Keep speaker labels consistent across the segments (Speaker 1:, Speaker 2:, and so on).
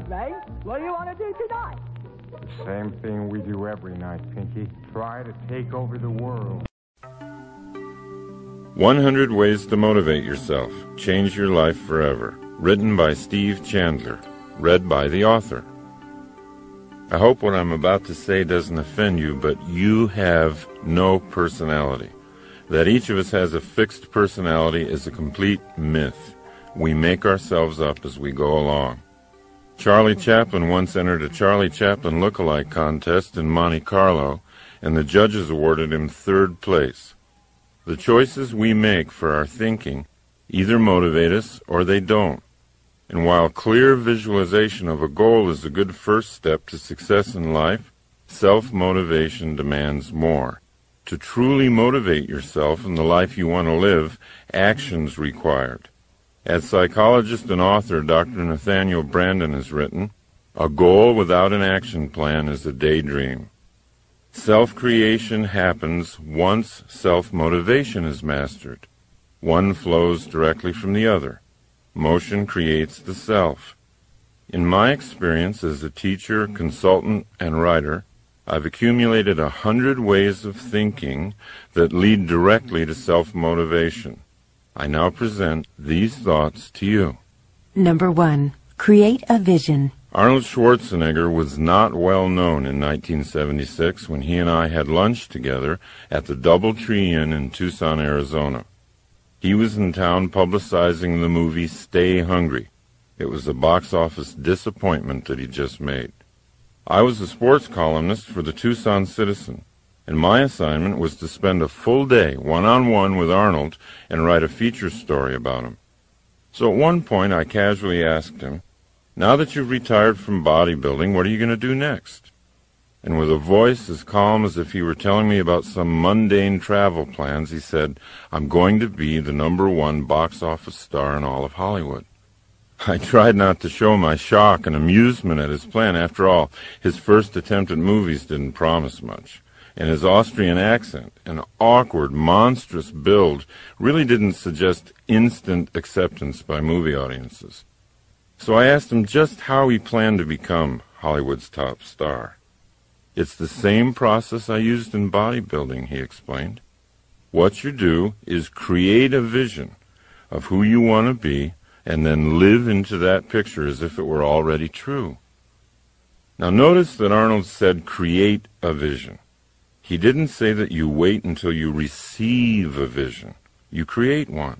Speaker 1: Ray. What do you want to do tonight?
Speaker 2: The same thing we do every night, Pinky. Try to take over the world.
Speaker 3: 100 Ways to Motivate Yourself. Change Your Life Forever. Written by Steve Chandler. Read by the author. I hope what I'm about to say doesn't offend you, but you have no personality. That each of us has a fixed personality is a complete myth. We make ourselves up as we go along. Charlie Chaplin once entered a Charlie Chaplin look-alike contest in Monte Carlo, and the judges awarded him 3rd place. The choices we make for our thinking either motivate us or they don't. And while clear visualization of a goal is a good first step to success in life, self-motivation demands more. To truly motivate yourself in the life you want to live, action's required. As psychologist and author Dr. Nathaniel Branden has written, a goal without an action plan is a daydream. Self-creation happens once self-motivation is mastered. One flows directly from the other. Motion creates the self. In my experience as a teacher, consultant, and writer, I've accumulated 100 ways of thinking that lead directly to self-motivation. I now present these thoughts to you.
Speaker 4: Number 1. Create a vision.
Speaker 3: Arnold Schwarzenegger was not well known in 1976 when he and I had lunch together at the Doubletree Inn in Tucson, Arizona. He was in town publicizing the movie Stay Hungry. It was a box office disappointment that he just made. I was a sports columnist for the Tucson Citizen, and my assignment was to spend a full day one-on-one with Arnold and write a feature story about him. So at one point I casually asked him, "Now that you've retired from bodybuilding, what are you going to do next?" And with a voice as calm as if he were telling me about some mundane travel plans, he said, "I'm going to be the #1 box office star in all of Hollywood." I tried not to show my shock and amusement at his plan. After all, his first attempt at movies didn't promise much, and his Austrian accent, an awkward, monstrous build, really didn't suggest instant acceptance by movie audiences. So I asked him just how he planned to become Hollywood's top star. "It's the same process I used in bodybuilding," he explained. "What you do is create a vision of who you want to be and then live into that picture as if it were already true." Now notice that Arnold said create a vision. He didn't say that you wait until you receive a vision. You create one.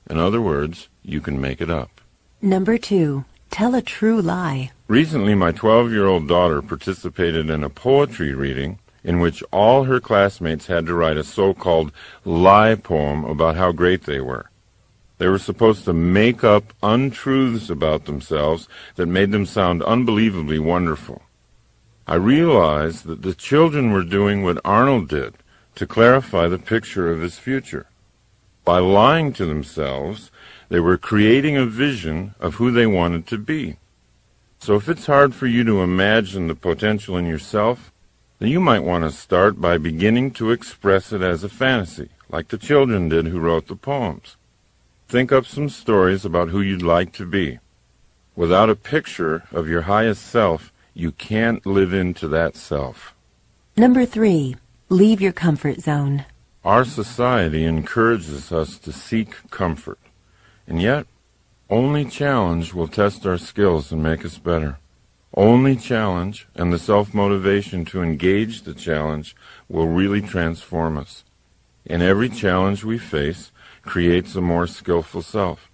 Speaker 3: In other words, you can make it up.
Speaker 4: Number 2. Tell a true lie.
Speaker 3: Recently, my 12-year-old daughter participated in a poetry reading in which all her classmates had to write a so-called lie poem about how great they were. They were supposed to make up untruths about themselves that made them sound unbelievably wonderful. I realized that the children were doing what Arnold did to clarify the picture of his future. By lying to themselves, they were creating a vision of who they wanted to be. So if it's hard for you to imagine the potential in yourself, then you might want to start by beginning to express it as a fantasy, like the children did who wrote the poems. Think up some stories about who you'd like to be. Without a picture of your highest self, you can't live into that self.
Speaker 4: Number 3. Leave your comfort zone.
Speaker 3: Our society encourages us to seek comfort, and yet only challenge will test our skills and make us better. Only challenge and the self-motivation to engage the challenge will really transform us. And every challenge we face creates a more skillful self.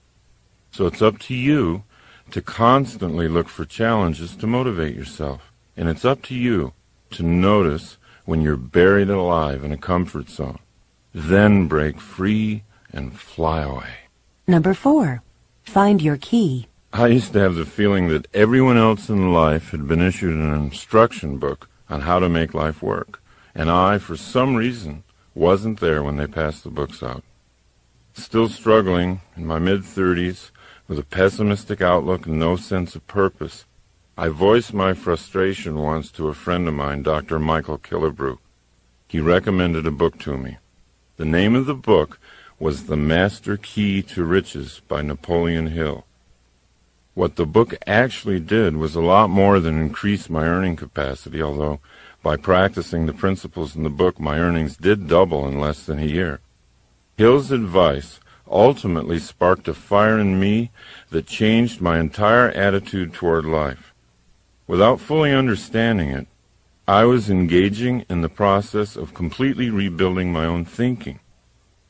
Speaker 3: So it's up to you to constantly look for challenges to motivate yourself. And it's up to you to notice when you're buried alive in a comfort zone. Then break free and fly away.
Speaker 4: Number 4. Find your key.
Speaker 3: I used to have the feeling that everyone else in life had been issued an instruction book on how to make life work, and I, for some reason, wasn't there when they passed the books out. Still struggling in my mid-30s with a pessimistic outlook and no sense of purpose, I voiced my frustration once to a friend of mine, Dr. Michael Killebrew. He recommended a book to me. The name of the book was The Master Key to Riches by Napoleon Hill. What the book actually did was a lot more than increase my earning capacity, although by practicing the principles in the book, my earnings did double in less than a year. Hill's advice ultimately sparked a fire in me that changed my entire attitude toward life. Without fully understanding it, I was engaging in the process of completely rebuilding my own thinking.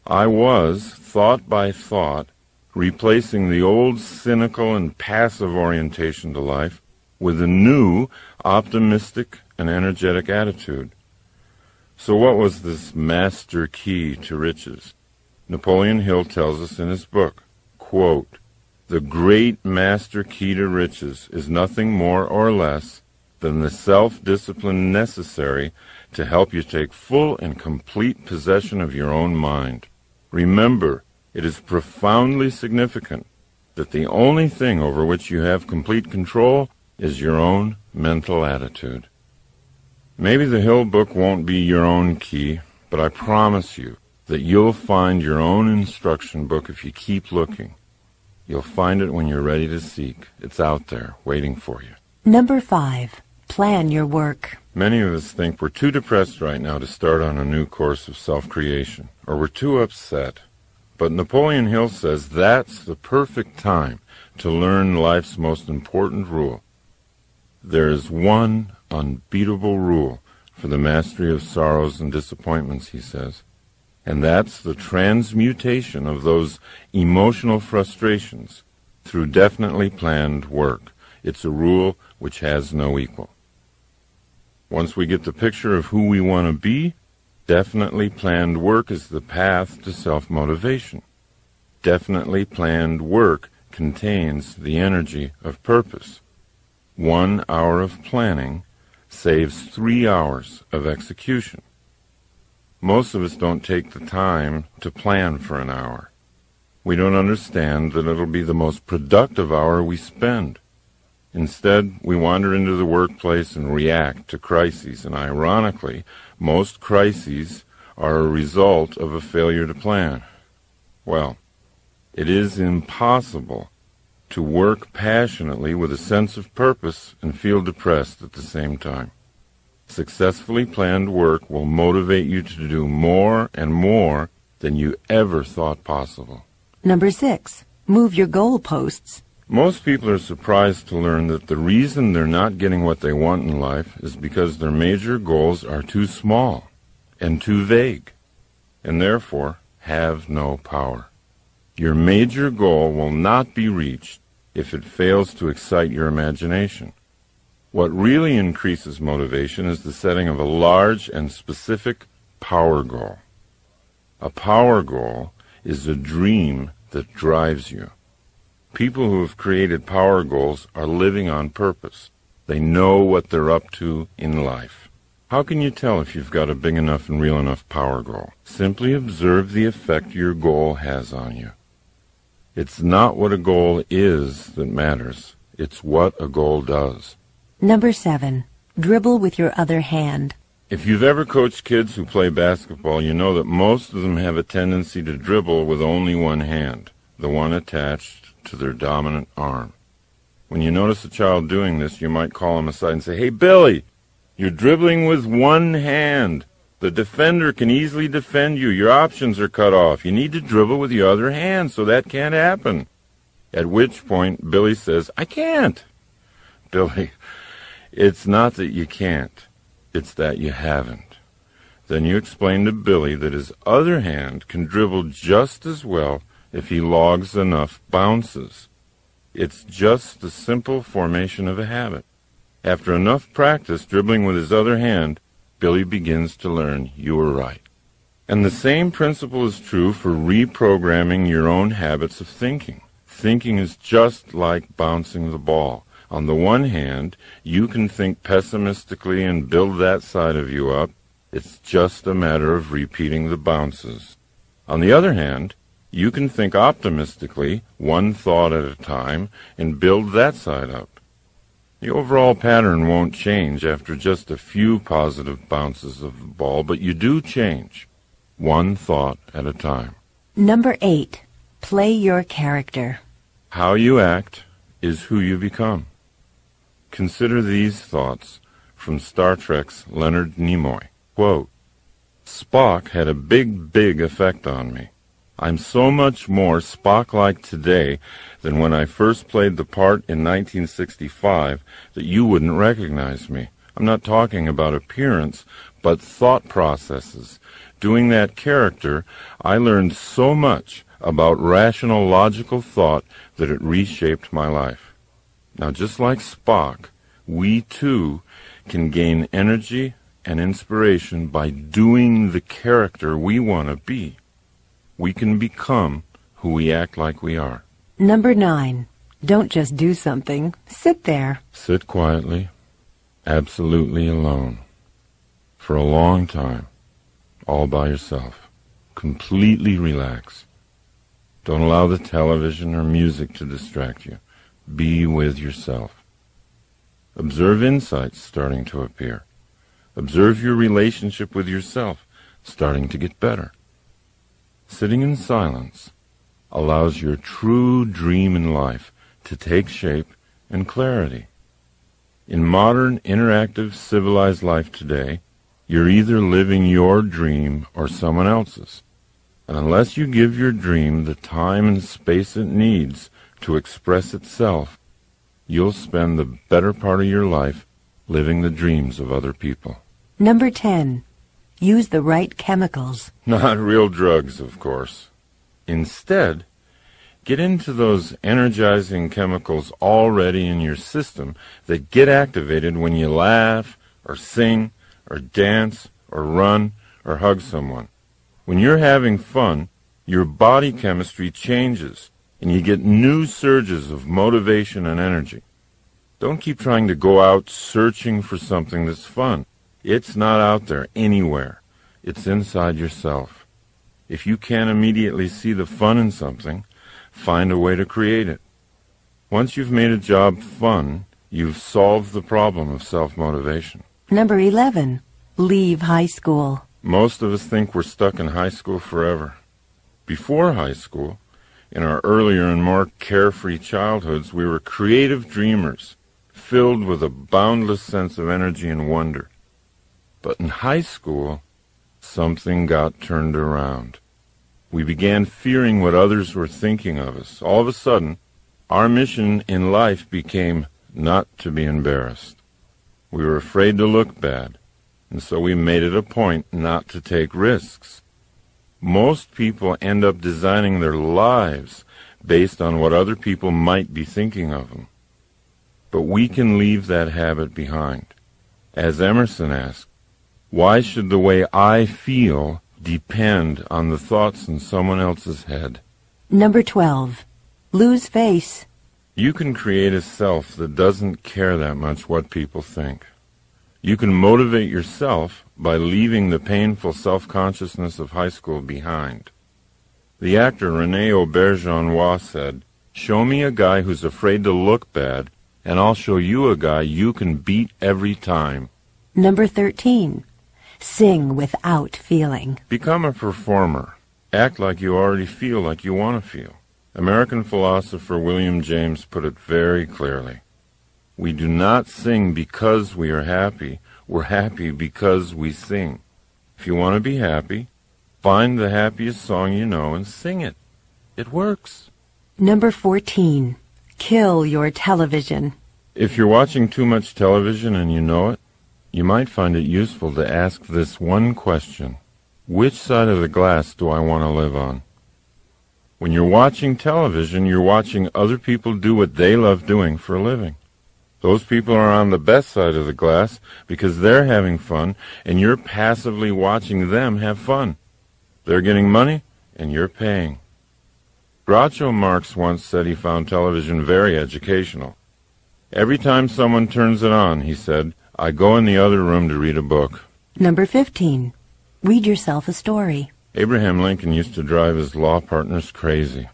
Speaker 3: I was, thought by thought, replacing the old cynical and passive orientation to life with a new, optimistic and energetic attitude. So what was this master key to riches? Napoleon Hill tells us in his book, quote, "The great master key to riches is nothing more or less than the self-discipline necessary to help you take full and complete possession of your own mind. Remember, it is profoundly significant that the only thing over which you have complete control is your own mental attitude." Maybe the Hill book won't be your own key, but I promise you that you'll find your own instruction book if you keep looking. You'll find it when you're ready to seek. It's out there, waiting for you.
Speaker 4: Number 5. Plan your work.
Speaker 3: Many of us think we're too depressed right now to start on a new course of self-creation, or we're too upset. But Napoleon Hill says that's the perfect time to learn life's most important rule. There is one unbeatable rule for the mastery of sorrows and disappointments, he says, and that's the transmutation of those emotional frustrations through definitely planned work. It's a rule which has no equal. Once we get the picture of who we want to be, definitely planned work is the path to self-motivation. Definitely planned work contains the energy of purpose. 1 hour of planning saves 3 hours of execution. Most of us don't take the time to plan for an hour. We don't understand that it'll be the most productive hour we spend. Instead, we wander into the workplace and react to crises, and ironically, most crises are a result of a failure to plan. Well, it is impossible to work passionately with a sense of purpose and feel depressed at the same time. Successfully planned work will motivate you to do more and more than you ever thought possible.
Speaker 4: Number 6. Move your goalposts.
Speaker 3: Most people are surprised to learn that the reason they're not getting what they want in life is because their major goals are too small and too vague, and therefore have no power. Your major goal will not be reached if it fails to excite your imagination. What really increases motivation is the setting of a large and specific power goal. A power goal is a dream that drives you. People who have created power goals are living on purpose. They know what they're up to in life. How can you tell if you've got a big enough and real enough power goal? Simply observe the effect your goal has on you. It's not what a goal is that matters. It's what a goal does.
Speaker 4: Number 7. Dribble with your other hand.
Speaker 3: If you've ever coached kids who play basketball, you know that most of them have a tendency to dribble with only one hand, the one attached to their dominant arm. When you notice a child doing this, you might call him aside and say, "Hey, Billy, you're dribbling with one hand. The defender can easily defend you. Your options are cut off. You need to dribble with your other hand, so that can't happen." At which point, Billy says, "I can't." Billy, it's not that you can't. It's that you haven't. Then you explain to Billy that his other hand can dribble just as well if he logs enough bounces. It's just the simple formation of a habit. After enough practice dribbling with his other hand, Billy begins to learn you were right. And the same principle is true for reprogramming your own habits of thinking. Thinking is just like bouncing the ball. On the one hand, you can think pessimistically and build that side of you up. It's just a matter of repeating the bounces. On the other hand, you can think optimistically, one thought at a time, and build that side up. The overall pattern won't change after just a few positive bounces of the ball, but you do change, one thought at a time.
Speaker 4: Number 8. Play your character.
Speaker 3: How you act is who you become. Consider these thoughts from Star Trek's Leonard Nimoy. Quote, Spock had a big effect on me. I'm so much more Spock-like today than when I first played the part in 1965 that you wouldn't recognize me. I'm not talking about appearance, but thought processes. Doing that character, I learned so much about rational, logical thought that it reshaped my life. Now, just like Spock, we too can gain energy and inspiration by doing the character we want to be. We can become who we act like we are.
Speaker 4: Number 9. Don't just do something. Sit there.
Speaker 3: Sit quietly, absolutely alone, for a long time, all by yourself. Completely relax. Don't allow the television or music to distract you. Be with yourself. Observe insights starting to appear. Observe your relationship with yourself starting to get better. Sitting in silence allows your true dream in life to take shape and clarity. In modern, interactive, civilized life today, you're either living your dream or someone else's. And unless you give your dream the time and space it needs to express itself, you'll spend the better part of your life living the dreams of other people.
Speaker 4: Number 10. Use the right chemicals.
Speaker 3: Not real drugs, of course. Instead, get into those energizing chemicals already in your system that get activated when you laugh, or sing, or dance, or run, or hug someone. When you're having fun, your body chemistry changes, and you get new surges of motivation and energy. Don't keep trying to go out searching for something that's fun. It's not out there anywhere. It's inside yourself. If you can't immediately see the fun in something, find a way to create it. Once you've made a job fun, you've solved the problem of self-motivation.
Speaker 4: Number 11. Leave high school.
Speaker 3: Most of us think we're stuck in high school forever. Before high school, in our earlier and more carefree childhoods, we were creative dreamers, filled with a boundless sense of energy and wonder. But in high school, something got turned around. We began fearing what others were thinking of us. All of a sudden, our mission in life became not to be embarrassed. We were afraid to look bad, and so we made it a point not to take risks. Most people end up designing their lives based on what other people might be thinking of them. But we can leave that habit behind. As Emerson asked, why should the way I feel depend on the thoughts in someone else's head?
Speaker 4: Number 12. Lose face.
Speaker 3: You can create a self that doesn't care that much what people think. You can motivate yourself by leaving the painful self-consciousness of high school behind. The actor René Auberjonois said, "Show me a guy who's afraid to look bad, and I'll show you a guy you can beat every time."
Speaker 4: Number 13. Sing without feeling.
Speaker 3: Become a performer. Act like you already feel like you want to feel. American philosopher William James put it very clearly. We do not sing because we are happy. We're happy because we sing. If you want to be happy, find the happiest song you know and sing it. It works.
Speaker 4: Number 14. Kill your television.
Speaker 3: If you're watching too much television and you know it, you might find it useful to ask this one question. Which side of the glass do I want to live on? When you're watching television, you're watching other people do what they love doing for a living. Those people are on the best side of the glass because they're having fun, and you're passively watching them have fun. They're getting money, and you're paying. Groucho Marx once said he found television very educational. Every time someone turns it on, he said, I go in the other room to read a book.
Speaker 4: Number 15. Read yourself a story.
Speaker 3: Abraham Lincoln used to drive his law partners crazy.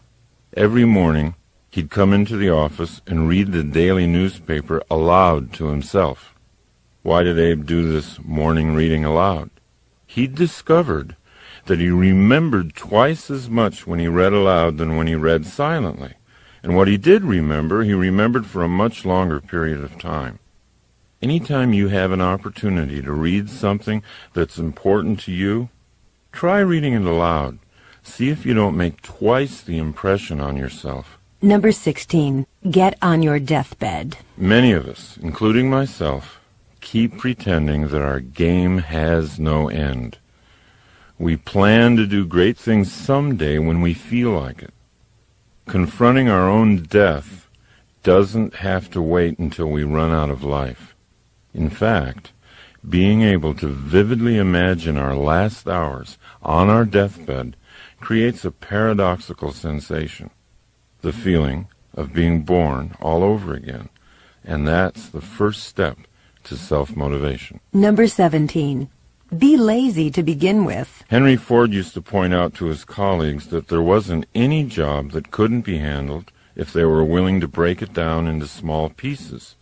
Speaker 3: Every morning, he'd come into the office and read the daily newspaper aloud to himself. Why did Abe do this morning reading aloud? He'd discovered that he remembered twice as much when he read aloud than when he read silently. And what he did remember, he remembered for a much longer period of time. Anytime you have an opportunity to read something that's important to you, try reading it aloud. See if you don't make twice the impression on yourself.
Speaker 4: Number 16. Get on your deathbed.
Speaker 3: Many of us, including myself, keep pretending that our game has no end. We plan to do great things someday when we feel like it. Confronting our own death doesn't have to wait until we run out of life. In fact, being able to vividly imagine our last hours on our deathbed creates a paradoxical sensation, the feeling of being born all over again, and that's the first step to self-motivation.
Speaker 4: Number 17. Be lazy to begin with.
Speaker 3: Henry Ford used to point out to his colleagues that there wasn't any job that couldn't be handled if they were willing to break it down into small pieces.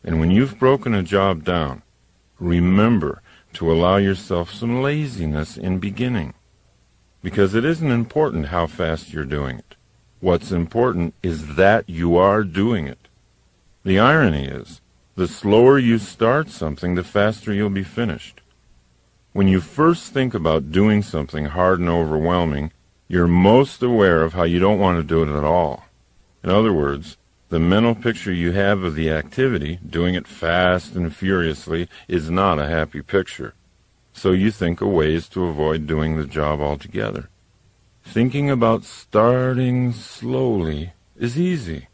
Speaker 3: And when you've broken a job down, remember to allow yourself some laziness in beginning. Because it isn't important how fast you're doing it. What's important is that you are doing it. The irony is, the slower you start something, the faster you'll be finished. When you first think about doing something hard and overwhelming, you're most aware of how you don't want to do it at all. In other words, the mental picture you have of the activity, doing it fast and furiously, is not a happy picture. So you think of ways to avoid doing the job altogether. Thinking about starting slowly is easy,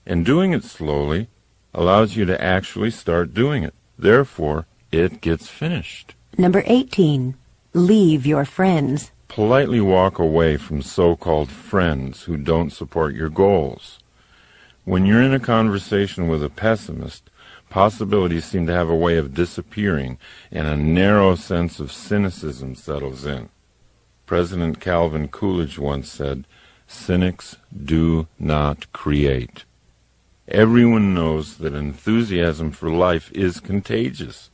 Speaker 3: and doing it slowly allows you to actually start doing it. Therefore, it gets finished.
Speaker 4: Number 18. Leave your friends.
Speaker 3: Politely walk away from so-called friends who don't support your goals. When you're in a conversation with a pessimist, possibilities seem to have a way of disappearing, and a narrow sense of cynicism settles in. President Calvin Coolidge once said, "Cynics do not create." Everyone knows that enthusiasm for life is contagious,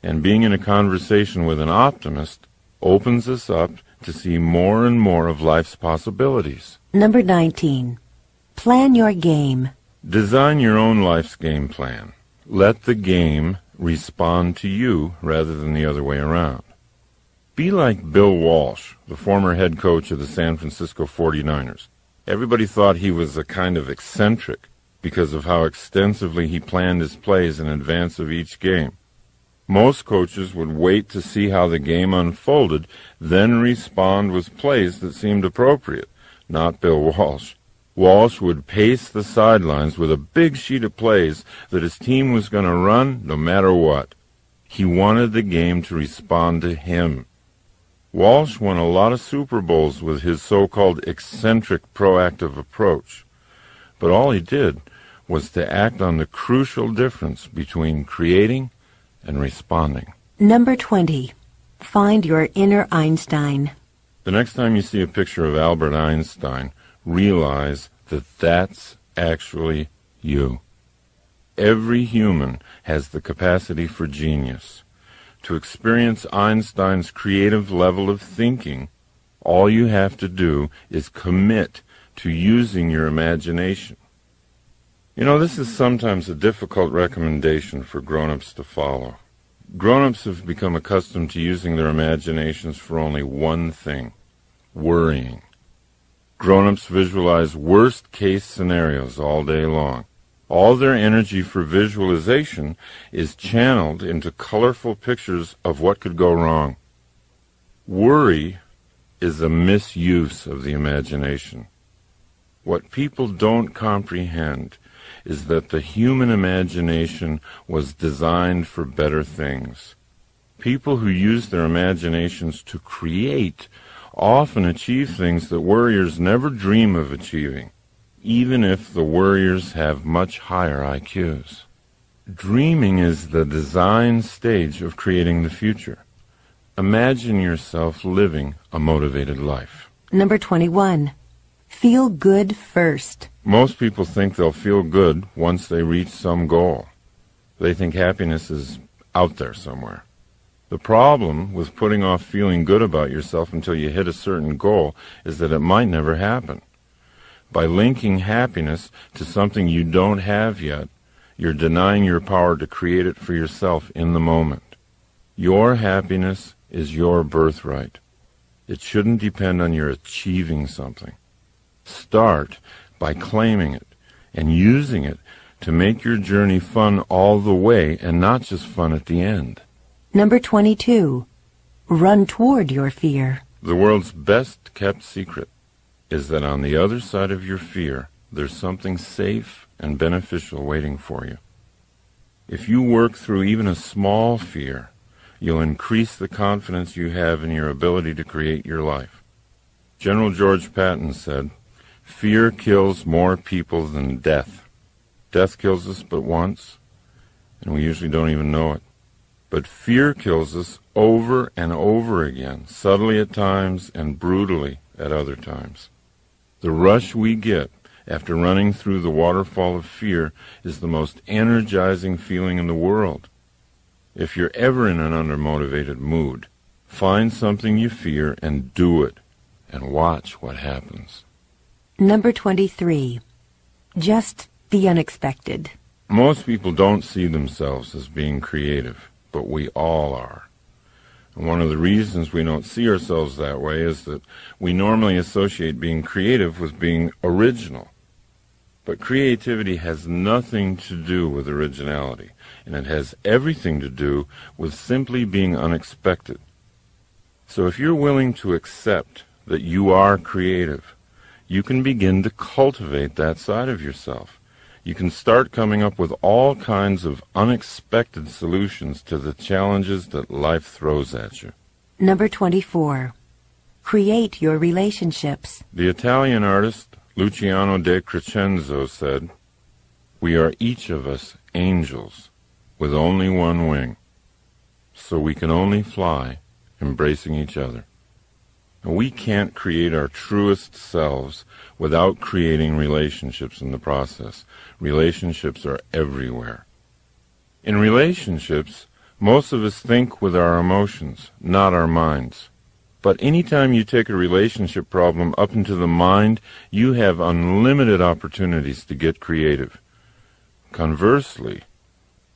Speaker 3: and being in a conversation with an optimist opens us up to see more and more of life's possibilities.
Speaker 4: Number 19. Plan your game.
Speaker 3: Design your own life's game plan. Let the game respond to you rather than the other way around. Be like Bill Walsh, the former head coach of the San Francisco 49ers. Everybody thought he was a kind of eccentric because of how extensively he planned his plays in advance of each game. Most coaches would wait to see how the game unfolded, then respond with plays that seemed appropriate. Not Bill Walsh. Walsh would pace the sidelines with a big sheet of plays that his team was going to run no matter what. He wanted the game to respond to him. Walsh won a lot of Super Bowls with his so-called eccentric proactive approach. But all he did was to act on the crucial difference between creating and responding.
Speaker 4: Number 20. Find your inner Einstein.
Speaker 3: The next time you see a picture of Albert Einstein, realize that that's actually you. Every human has the capacity for genius. To experience Einstein's creative level of thinking, all you have to do is commit to using your imagination. You know, this is sometimes a difficult recommendation for grown-ups to follow. Grown-ups have become accustomed to using their imaginations for only one thing: worrying. Grown-ups visualize worst-case scenarios all day long. All their energy for visualization is channeled into colorful pictures of what could go wrong. Worry is a misuse of the imagination. What people don't comprehend is that the human imagination was designed for better things. People who use their imaginations to create often achieve things that worriers never dream of achieving, even if the worriers have much higher IQs. Dreaming is the design stage of creating the future. Imagine yourself living a motivated life.
Speaker 4: Number 21. Feel good first.
Speaker 3: Most people think they'll feel good once they reach some goal. They think happiness is out there somewhere. The problem with putting off feeling good about yourself until you hit a certain goal is that it might never happen. By linking happiness to something you don't have yet, you're denying your power to create it for yourself in the moment. Your happiness is your birthright. It shouldn't depend on your achieving something. Start by claiming it and using it to make your journey fun all the way and not just fun at the end.
Speaker 4: Number 22. Run toward your fear.
Speaker 3: The world's best kept secret is that on the other side of your fear, there's something safe and beneficial waiting for you. If you work through even a small fear, you'll increase the confidence you have in your ability to create your life. General George Patton said, "Fear kills more people than death. Death kills us but once, and we usually don't even know it. But fear kills us over and over again, subtly at times and brutally at other times. The rush we get after running through the waterfall of fear is the most energizing feeling in the world. If you're ever in an undermotivated mood, find something you fear and do it, and watch what happens."
Speaker 4: Number 23. Just the unexpected.
Speaker 3: Most people don't see themselves as being creative, but we all are. And one of the reasons we don't see ourselves that way is that we normally associate being creative with being original. But creativity has nothing to do with originality, and it has everything to do with simply being unexpected. So if you're willing to accept that you are creative, you can begin to cultivate that side of yourself. You can start coming up with all kinds of unexpected solutions to the challenges that life throws at you.
Speaker 4: Number 24. Create your relationships.
Speaker 3: The Italian artist Luciano de Crescenzo said, "We are each of us angels with only one wing, so we can only fly embracing each other." And we can't create our truest selves without creating relationships in the process. Relationships are everywhere. In relationships, most of us think with our emotions, not our minds. But anytime you take a relationship problem up into the mind, you have unlimited opportunities to get creative. Conversely,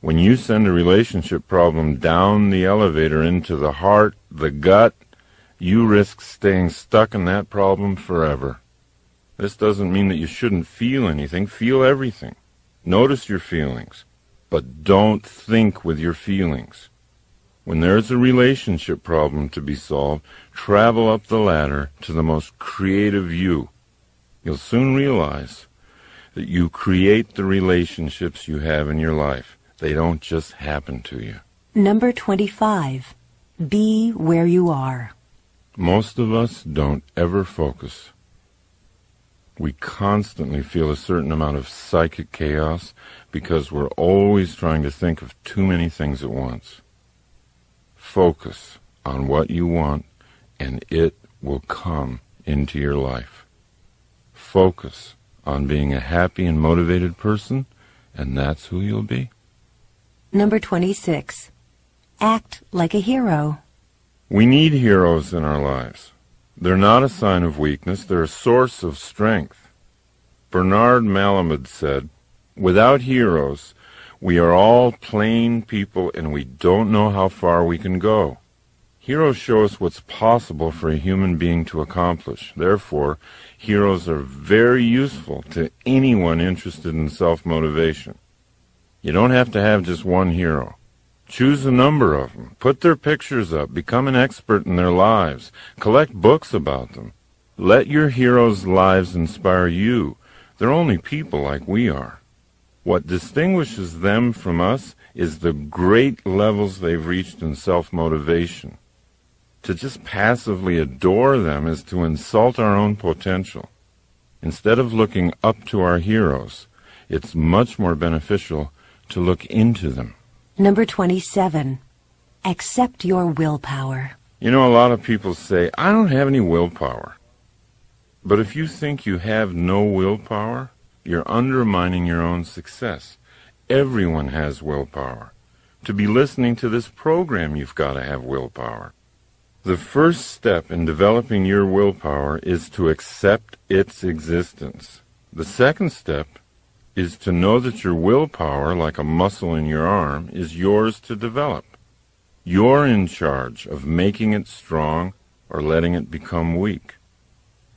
Speaker 3: when you send a relationship problem down the elevator into the heart, the gut, you risk staying stuck in that problem forever. This doesn't mean that you shouldn't feel anything. Feel everything. Notice your feelings, but don't think with your feelings. When there's a relationship problem to be solved, travel up the ladder to the most creative you. You'll soon realize that you create the relationships you have in your life. They don't just happen to you.
Speaker 4: Number 25. Be where you are.
Speaker 3: Most of us don't ever focus. We constantly feel a certain amount of psychic chaos because we're always trying to think of too many things at once. Focus on what you want, and it will come into your life. Focus on being a happy and motivated person, and that's who you'll be.
Speaker 4: Number 26. Act like a hero.
Speaker 3: We need heroes in our lives. They're not a sign of weakness, they're a source of strength. Bernard Malamud said, "Without heroes, we are all plain people and we don't know how far we can go." Heroes show us what's possible for a human being to accomplish. Therefore, heroes are very useful to anyone interested in self-motivation. You don't have to have just one hero. Choose a number of them. Put their pictures up. Become an expert in their lives. Collect books about them. Let your heroes' lives inspire you. They're only people like we are. What distinguishes them from us is the great levels they've reached in self-motivation. To just passively adore them is to insult our own potential. Instead of looking up to our heroes, it's much more beneficial to look into them.
Speaker 4: Number 27. Accept your willpower.
Speaker 3: You know, a lot of people say, "I don't have any willpower." But if you think you have no willpower, you're undermining your own success. Everyone has willpower. To be listening to this program, you've got to have willpower. The first step in developing your willpower is to accept its existence. The second step is to know that your willpower, like a muscle in your arm, is yours to develop. You're in charge of making it strong or letting it become weak.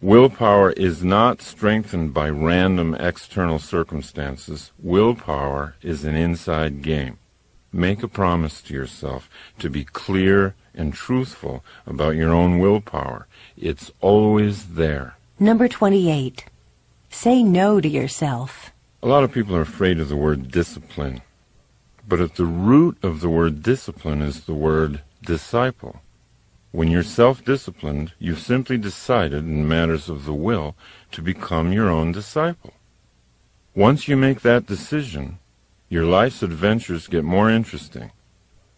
Speaker 3: Willpower is not strengthened by random external circumstances. Willpower is an inside game. Make a promise to yourself to be clear and truthful about your own willpower. It's always there.
Speaker 4: Number 28. Say no to yourself.
Speaker 3: A lot of people are afraid of the word discipline, but at the root of the word discipline is the word disciple. When you're self-disciplined, you've simply decided in matters of the will to become your own disciple. Once you make that decision, your life's adventures get more interesting.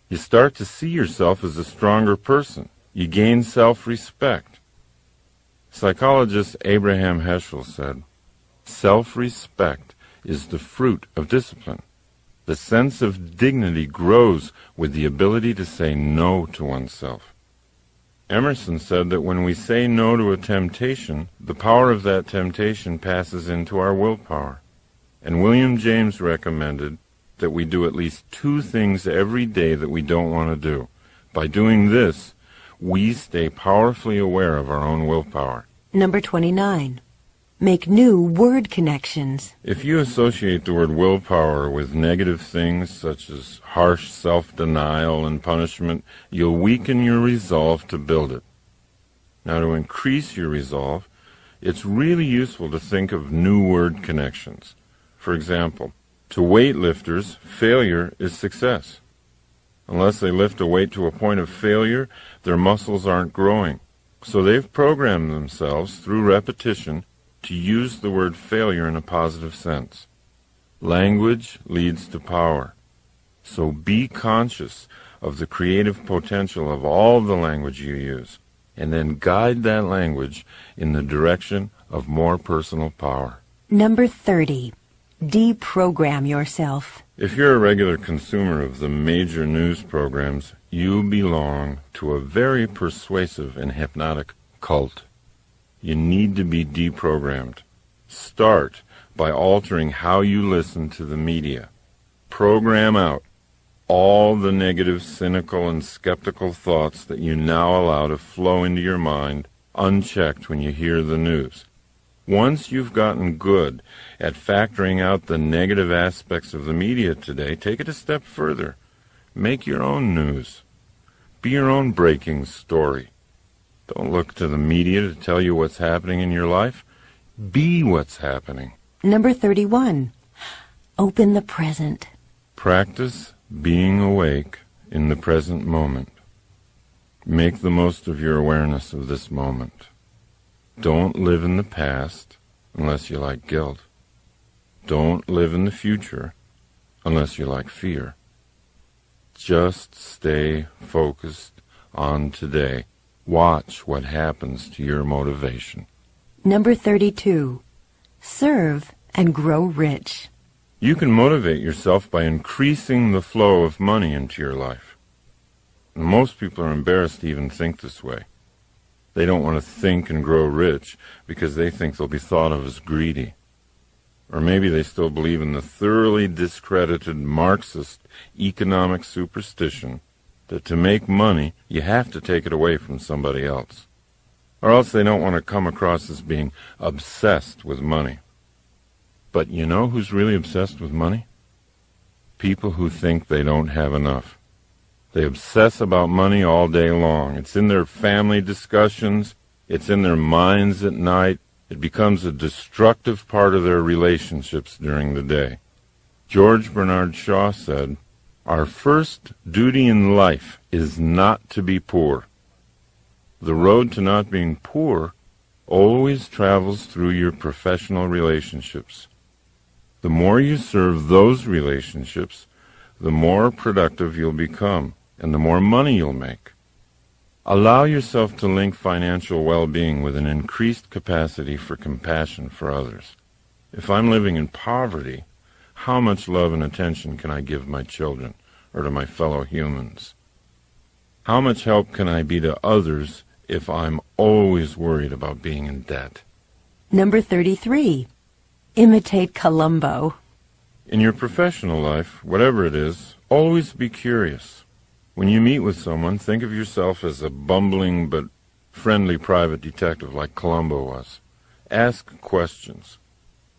Speaker 3: You start to see yourself as a stronger person. You gain self-respect. Psychologist Abraham Heschel said, "Self-respect is the fruit of discipline. The sense of dignity grows with the ability to say no to oneself." Emerson said that when we say no to a temptation, the power of that temptation passes into our willpower. And William James recommended that we do at least 2 things every day that we don't want to do. By doing this, we stay powerfully aware of our own willpower.
Speaker 4: Number 29. Make new word connections.
Speaker 3: If you associate the word willpower with negative things such as harsh self-denial and punishment, you'll weaken your resolve to build it. Now, to increase your resolve, it's really useful to think of new word connections. For example, to weightlifters, failure is success. Unless they lift a weight to a point of failure, their muscles aren't growing. So they've programmed themselves through repetition to use the word failure in a positive sense. Language leads to power. So be conscious of the creative potential of all the language you use, and then guide that language in the direction of more personal power.
Speaker 4: Number 30. Deprogram yourself.
Speaker 3: If you're a regular consumer of the major news programs, you belong to a very persuasive and hypnotic cult. You need to be deprogrammed. Start by altering how you listen to the media. Program out all the negative, cynical, and skeptical thoughts that you now allow to flow into your mind unchecked when you hear the news. Once you've gotten good at factoring out the negative aspects of the media today, take it a step further. Make your own news. Be your own breaking story. Don't look to the media to tell you what's happening in your life. Be what's happening.
Speaker 4: Number 31. Open the present.
Speaker 3: Practice being awake in the present moment. Make the most of your awareness of this moment. Don't live in the past unless you like guilt. Don't live in the future unless you like fear. Just stay focused on today. Watch what happens to your motivation.
Speaker 4: Number 32. Serve and grow rich.
Speaker 3: You can motivate yourself by increasing the flow of money into your life. Most people are embarrassed to even think this way. They don't want to think and grow rich because they think they'll be thought of as greedy. Or maybe they still believe in the thoroughly discredited Marxist economic superstition that to make money, you have to take it away from somebody else. Or else they don't want to come across as being obsessed with money. But you know who's really obsessed with money? People who think they don't have enough. They obsess about money all day long. It's in their family discussions. It's in their minds at night. It becomes a destructive part of their relationships during the day. George Bernard Shaw said, "Our first duty in life is not to be poor. The road to not being poor always travels through your professional relationships. The more you serve those relationships, the more productive you'll become, and the more money you'll make. Allow yourself to link financial well-being with an increased capacity for compassion for others. If I'm living in poverty, how much love and attention can I give my children or to my fellow humans? How much help can I be to others if I'm always worried about being in debt?
Speaker 4: Number 33. Imitate Columbo.
Speaker 3: In your professional life, whatever it is, always be curious. When you meet with someone, think of yourself as a bumbling but friendly private detective like Columbo was. Ask questions.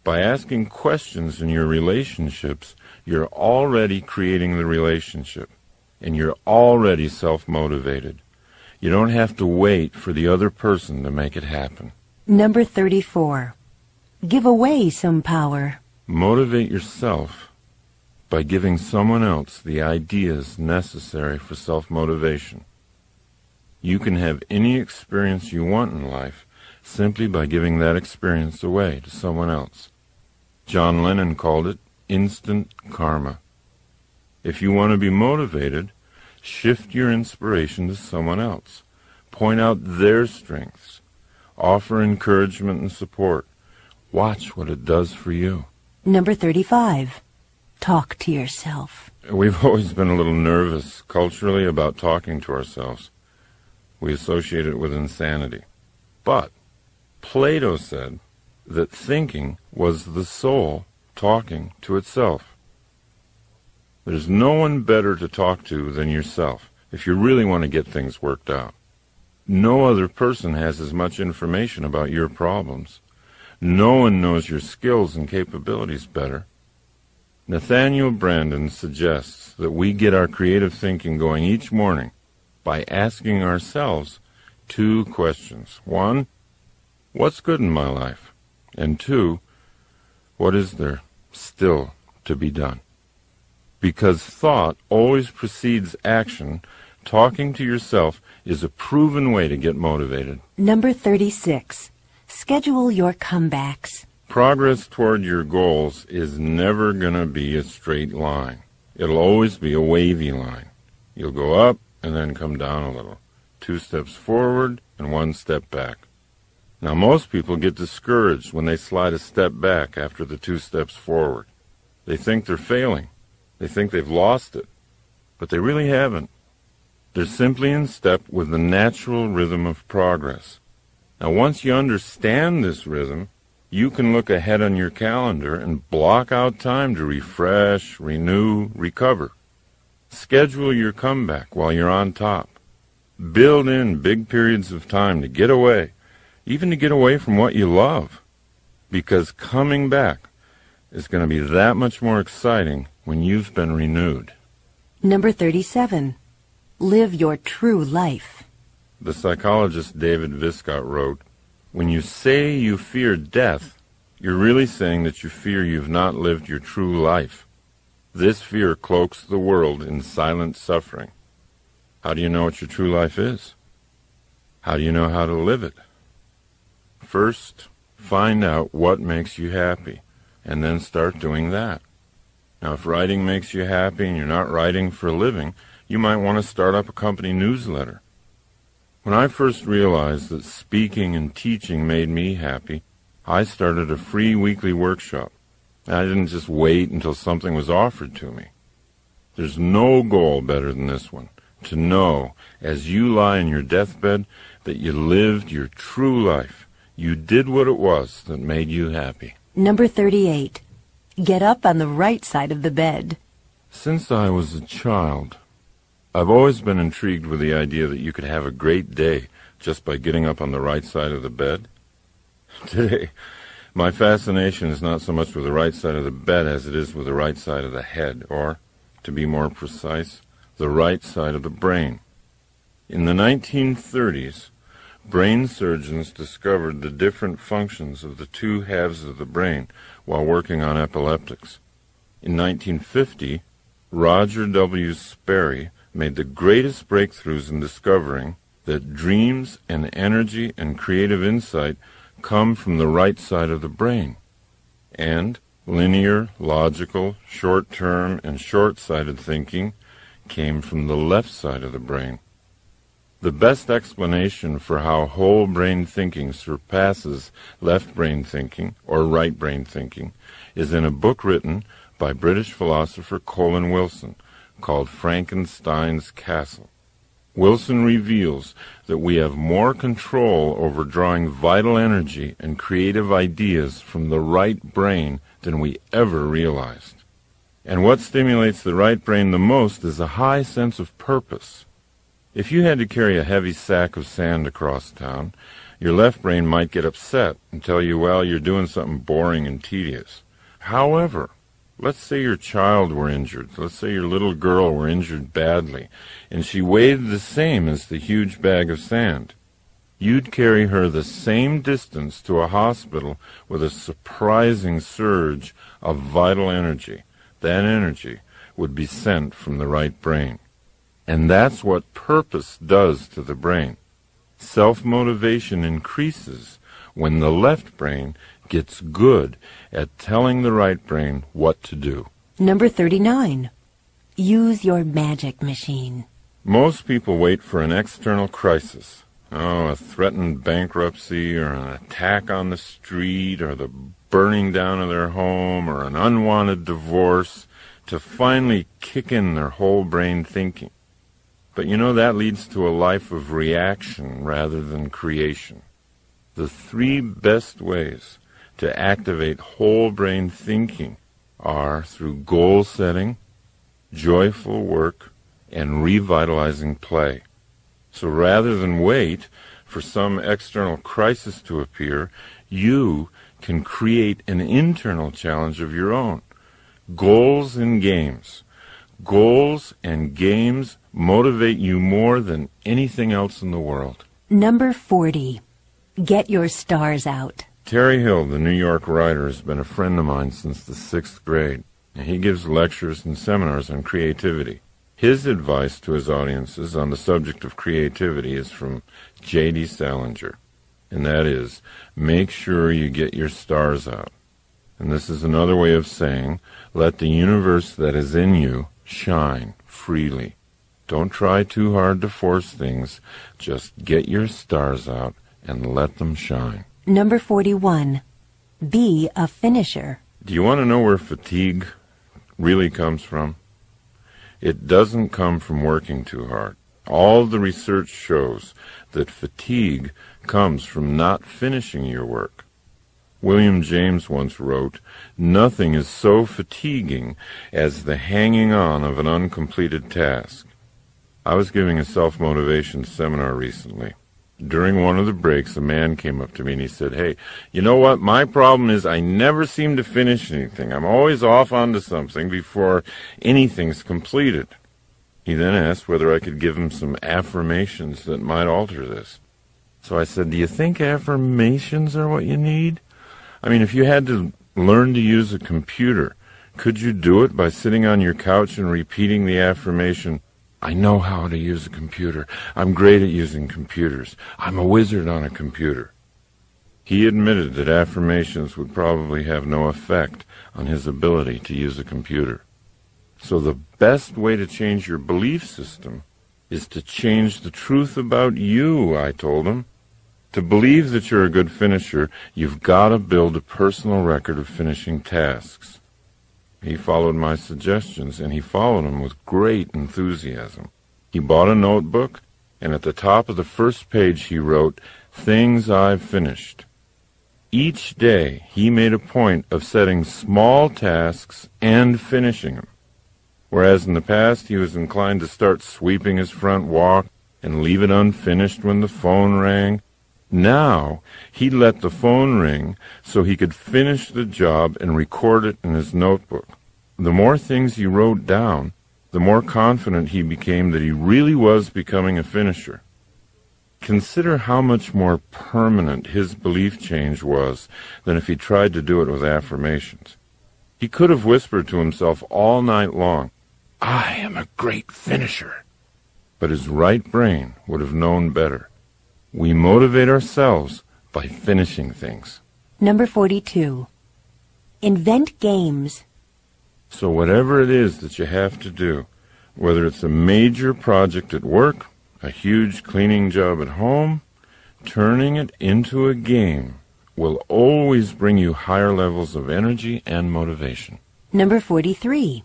Speaker 3: By asking questions in your relationships, you're already creating the relationship, and you're already self-motivated. You don't have to wait for the other person to make it happen.
Speaker 4: Number 34. Give away some power.
Speaker 3: Motivate yourself by giving someone else the ideas necessary for self-motivation. You can have any experience you want in life simply by giving that experience away to someone else. John Lennon called it instant karma. If you want to be motivated, shift your inspiration to someone else. Point out their strengths. Offer encouragement and support. Watch what it does for you.
Speaker 4: Number 35. Talk to yourself.
Speaker 3: We've always been a little nervous culturally about talking to ourselves. We associate it with insanity. But Plato said that thinking was the soul talking to itself. There's no one better to talk to than yourself if you really want to get things worked out. No other person has as much information about your problems. No one knows your skills and capabilities better. Nathaniel Branden suggests that we get our creative thinking going each morning by asking ourselves 2 questions. 1, what's good in my life? And 2, what is there still to be done? Because thought always precedes action, talking to yourself is a proven way to get motivated.
Speaker 4: Number 36. Schedule your comebacks.
Speaker 3: Progress toward your goals is never going to be a straight line. It'll always be a wavy line. You'll go up and then come down a little. 2 steps forward and 1 step back. Now, most people get discouraged when they slide a step back after the 2 steps forward. They think they're failing. They think they've lost it. But they really haven't. They're simply in step with the natural rhythm of progress. Now, once you understand this rhythm, you can look ahead on your calendar and block out time to refresh, renew, recover. Schedule your comeback while you're on top. Build in big periods of time to get away, even to get away from what you love, because coming back is going to be that much more exciting when you've been renewed.
Speaker 4: Number 37. Live your true life.
Speaker 3: The psychologist David Viscott wrote, "When you say you fear death, you're really saying that you fear you've not lived your true life. This fear cloaks the world in silent suffering. How do you know what your true life is? How do you know how to live it? First, find out what makes you happy, and then start doing that. Now, if writing makes you happy and you're not writing for a living, you might want to start up a company newsletter. When I first realized that speaking and teaching made me happy, I started a free weekly workshop. I didn't just wait until something was offered to me. There's no goal better than this one, to know, as you lie in your deathbed, that you lived your true life. You did what it was that made you happy."
Speaker 4: Number 38. Get up on the right side of the bed.
Speaker 3: Since I was a child, I've always been intrigued with the idea that you could have a great day just by getting up on the right side of the bed. Today, my fascination is not so much with the right side of the bed as it is with the right side of the head, or, to be more precise, the right side of the brain. In the 1930s, brain surgeons discovered the different functions of the 2 halves of the brain while working on epileptics. In 1950, Roger W. Sperry made the greatest breakthroughs in discovering that dreams and energy and creative insight come from the right side of the brain, and linear, logical, short-term, and short-sighted thinking came from the left side of the brain. The best explanation for how whole brain thinking surpasses left brain thinking or right brain thinking is in a book written by British philosopher Colin Wilson called Frankenstein's Castle. Wilson reveals that we have more control over drawing vital energy and creative ideas from the right brain than we ever realized. And what stimulates the right brain the most is a high sense of purpose. If you had to carry a heavy sack of sand across town, your left brain might get upset and tell you, well, you're doing something boring and tedious. However, let's say your child were injured. Let's say your little girl were injured badly, and she weighed the same as the huge bag of sand. You'd carry her the same distance to a hospital with a surprising surge of vital energy. That energy would be sent from the right brain. And that's what purpose does to the brain. Self-motivation increases when the left brain gets good at telling the right brain what to do.
Speaker 4: Number 39. Use your magic machine.
Speaker 3: Most people wait for an external crisis. A threatened bankruptcy or an attack on the street or the burning down of their home or an unwanted divorce to finally kick in their whole brain thinking. But you know, that leads to a life of reaction rather than creation. The three best ways to activate whole brain thinking are through goal setting, joyful work, and revitalizing play. So rather than wait for some external crisis to appear, you can create an internal challenge of your own. Goals and games. Goals and games motivate you more than anything else in the world.
Speaker 4: Number 40. Get your stars out.
Speaker 3: Terry Hill, the New York writer, has been a friend of mine since the 6th grade. He gives lectures and seminars on creativity. His advice to his audiences on the subject of creativity is from J.D. Salinger, and that is, make sure you get your stars out. And this is another way of saying, let the universe that is in you shine freely. Don't try too hard to force things. Just get your stars out and let them shine.
Speaker 4: Number 41. Be a finisher.
Speaker 3: Do you want to know where fatigue really comes from? It doesn't come from working too hard. All the research shows that fatigue comes from not finishing your work. William James once wrote, "Nothing is so fatiguing as the hanging on of an uncompleted task." I was giving a self-motivation seminar recently. During one of the breaks, a man came up to me and he said, "Hey, you know what? My problem is I never seem to finish anything. I'm always off onto something before anything's completed." He then asked whether I could give him some affirmations that might alter this. So I said, "Do you think affirmations are what you need? I mean, if you had to learn to use a computer, could you do it by sitting on your couch and repeating the affirmation, 'I know how to use a computer. I'm great at using computers. I'm a wizard on a computer'?" He admitted that affirmations would probably have no effect on his ability to use a computer. So the best way to change your belief system is to change the truth about you, I told him. To believe that you're a good finisher, you've got to build a personal record of finishing tasks. He followed my suggestions, and he followed them with great enthusiasm. He bought a notebook, and at the top of the first page he wrote, "Things I've finished." Each day he made a point of setting small tasks and finishing them. Whereas in the past he was inclined to start sweeping his front walk and leave it unfinished when the phone rang, now he let the phone ring so he could finish the job and record it in his notebook. The more things he wrote down, the more confident he became that he really was becoming a finisher. Consider how much more permanent his belief change was than if he tried to do it with affirmations. He could have whispered to himself all night long, "I am a great finisher." But his right brain would have known better. We motivate ourselves by finishing things.
Speaker 4: Number 42. Invent games.
Speaker 3: So whatever it is that you have to do, whether it's a major project at work, a huge cleaning job at home, turning it into a game will always bring you higher levels of energy and motivation.
Speaker 4: Number 43.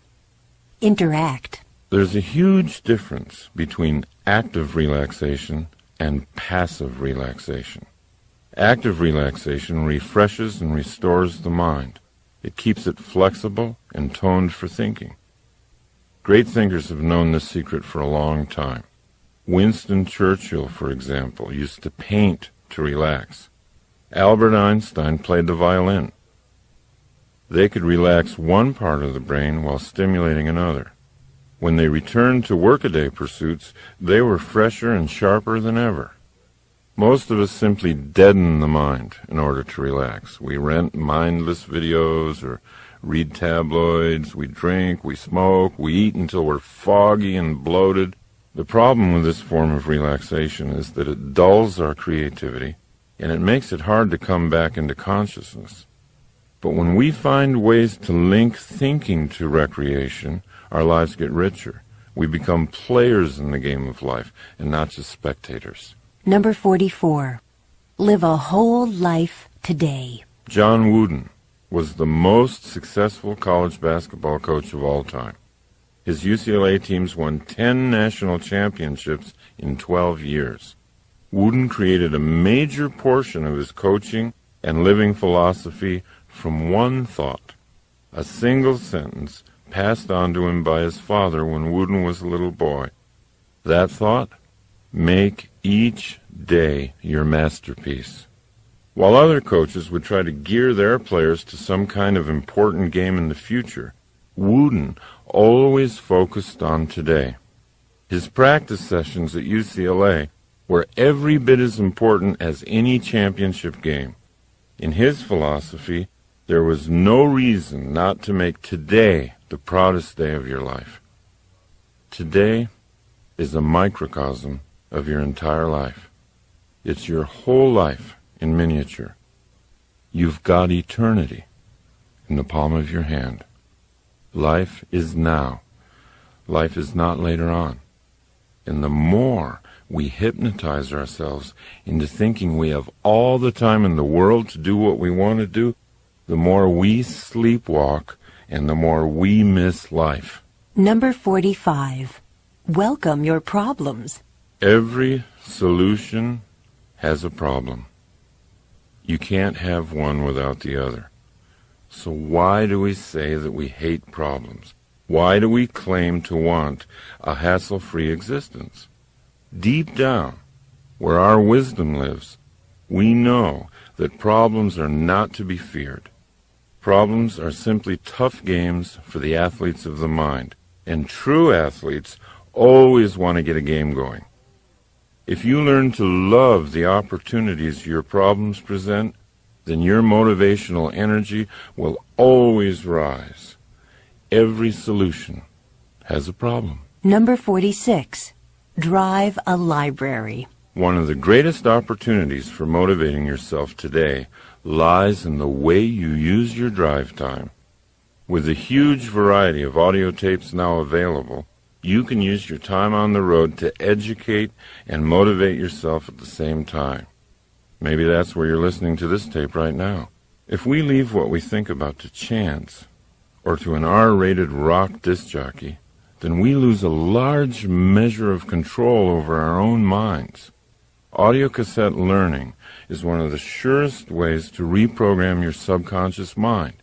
Speaker 4: Interact.
Speaker 3: There's a huge difference between active relaxation and passive relaxation. Active relaxation refreshes and restores the mind. It keeps it flexible and toned for thinking. Great thinkers have known this secret for a long time. Winston Churchill, for example, used to paint to relax. Albert Einstein played the violin. They could relax one part of the brain while stimulating another. When they returned to workaday pursuits, they were fresher and sharper than ever. Most of us simply deaden the mind in order to relax. We rent mindless videos or read tabloids, we drink, we smoke, we eat until we're foggy and bloated. The problem with this form of relaxation is that it dulls our creativity and it makes it hard to come back into consciousness. But when we find ways to link thinking to recreation, our lives get richer. We become players in the game of life and not just spectators.
Speaker 4: Number 44. Live a whole life today.
Speaker 3: John Wooden was the most successful college basketball coach of all time. His UCLA teams won 10 national championships in 12 years. Wooden created a major portion of his coaching and living philosophy from one thought, a single sentence passed on to him by his father when Wooden was a little boy. That thought? Make each day your masterpiece. While other coaches would try to gear their players to some kind of important game in the future, Wooden always focused on today. His practice sessions at UCLA were every bit as important as any championship game. In his philosophy, there was no reason not to make today the proudest day of your life. Today is a microcosm of your entire life. It's your whole life in miniature. You've got eternity in the palm of your hand. Life is now. Life is not later on. And the more we hypnotize ourselves into thinking we have all the time in the world to do what we want to do, the more we sleepwalk and the more we miss life.
Speaker 4: Number 45. Welcome your problems.
Speaker 3: Every solution has a problem. You can't have one without the other. So why do we say that we hate problems? Why do we claim to want a hassle-free existence? Deep down, where our wisdom lives, we know that problems are not to be feared. Problems are simply tough games for the athletes of the mind, and true athletes always want to get a game going. If you learn to love the opportunities your problems present, then your motivational energy will always rise. Every solution has a problem.
Speaker 4: Number 46. Drive a library.
Speaker 3: One of the greatest opportunities for motivating yourself today lies in the way you use your drive time. With the huge variety of audio tapes now available, you can use your time on the road to educate and motivate yourself at the same time. Maybe that's where you're listening to this tape right now. If we leave what we think about to chance, or to an R-rated rock disc jockey, then we lose a large measure of control over our own minds. Audiocassette learning is one of the surest ways to reprogram your subconscious mind.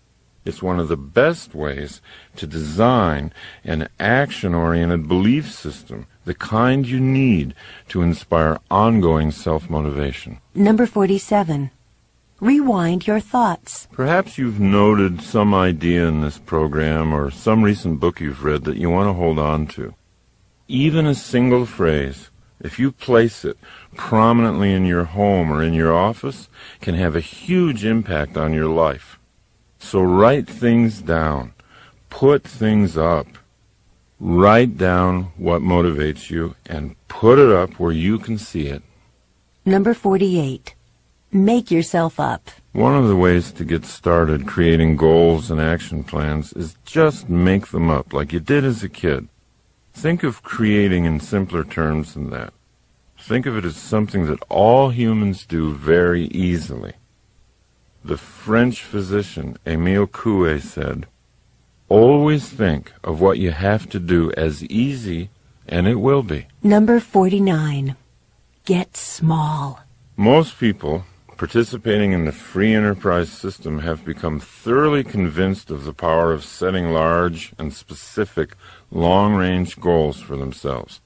Speaker 3: It's one of the best ways to design an action-oriented belief system, the kind you need to inspire ongoing self-motivation.
Speaker 4: Number 47. Rewind your thoughts.
Speaker 3: Perhaps you've noted some idea in this program or some recent book you've read that you want to hold on to. Even a single phrase, if you place it prominently in your home or in your office, can have a huge impact on your life. So write things down. Put things up. Write down what motivates you and put it up where you can see it.
Speaker 4: Number 48. Make yourself up.
Speaker 3: One of the ways to get started creating goals and action plans is just make them up like you did as a kid. Think of creating in simpler terms than that. Think of it as something that all humans do very easily. The French physician Émile Coué said, Always think of what you have to do as easy, and it will be.
Speaker 4: Number 49. Get small.
Speaker 3: Most people participating in the free enterprise system have become thoroughly convinced of the power of setting large and specific long-range goals for themselves.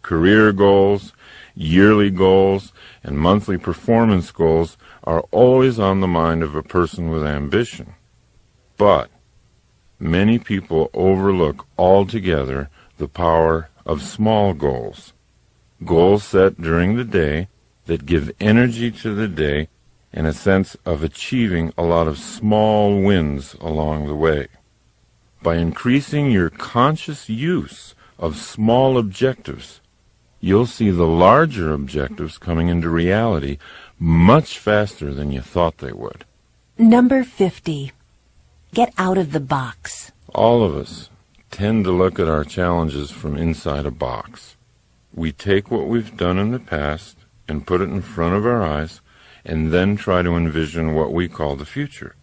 Speaker 3: Career goals, yearly goals, and monthly performance goals are always on the mind of a person with ambition. But many people overlook altogether the power of small goals. Goals set during the day that give energy to the day and a sense of achieving a lot of small wins along the way. By increasing your conscious use of small objectives, you'll see the larger objectives coming into reality much faster than you thought they would.
Speaker 4: Number 50. Get out of the box.
Speaker 3: All of us tend to look at our challenges from inside a box. We take what we've done in the past and put it in front of our eyes and then try to envision what we call the future.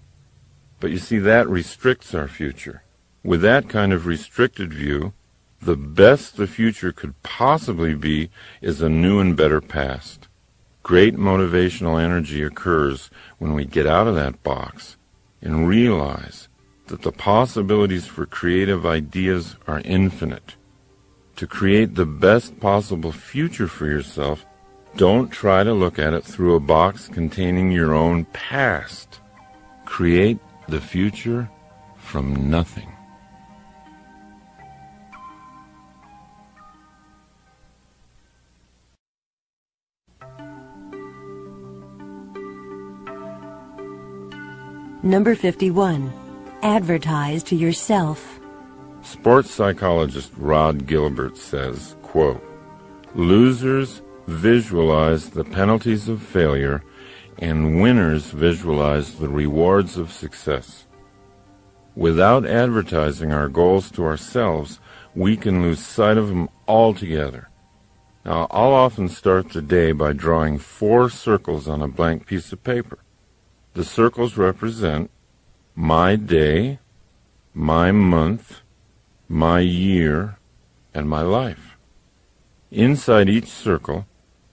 Speaker 3: But you see, that restricts our future. With that kind of restricted view, the best the future could possibly be is a new and better past. Great motivational energy occurs when we get out of that box and realize that the possibilities for creative ideas are infinite. To create the best possible future for yourself, don't try to look at it through a box containing your own past. Create the future from nothing.
Speaker 4: Number 51. Advertise to yourself.
Speaker 3: Sports psychologist Rod Gilbert says, quote, "Losers visualize the penalties of failure, and winners visualize the rewards of success. Without advertising our goals to ourselves, we can lose sight of them altogether. Now, I'll often start the day by drawing 4 circles on a blank piece of paper. The circles represent my day, my month, my year, and my life. Inside each circle,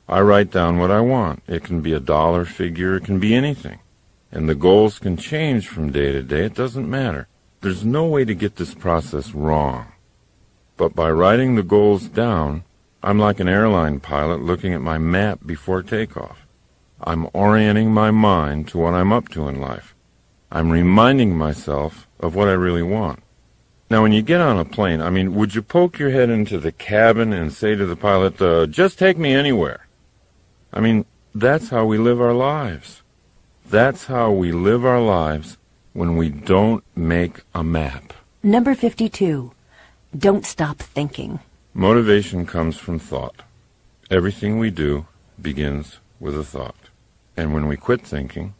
Speaker 3: I write down what I want. It can be a dollar figure, it can be anything. And the goals can change from day to day. It doesn't matter. There's no way to get this process wrong. But by writing the goals down, I'm like an airline pilot looking at my map before takeoff. I'm orienting my mind to what I'm up to in life. I'm reminding myself of what I really want. Now, when you get on a plane, would you poke your head into the cabin and say to the pilot, just take me anywhere? That's how we live our lives. That's how we live our lives when we don't make a map.
Speaker 4: Number 52. Don't stop thinking.
Speaker 3: Motivation comes from thought. Everything we do begins with a thought. And when we quit thinking,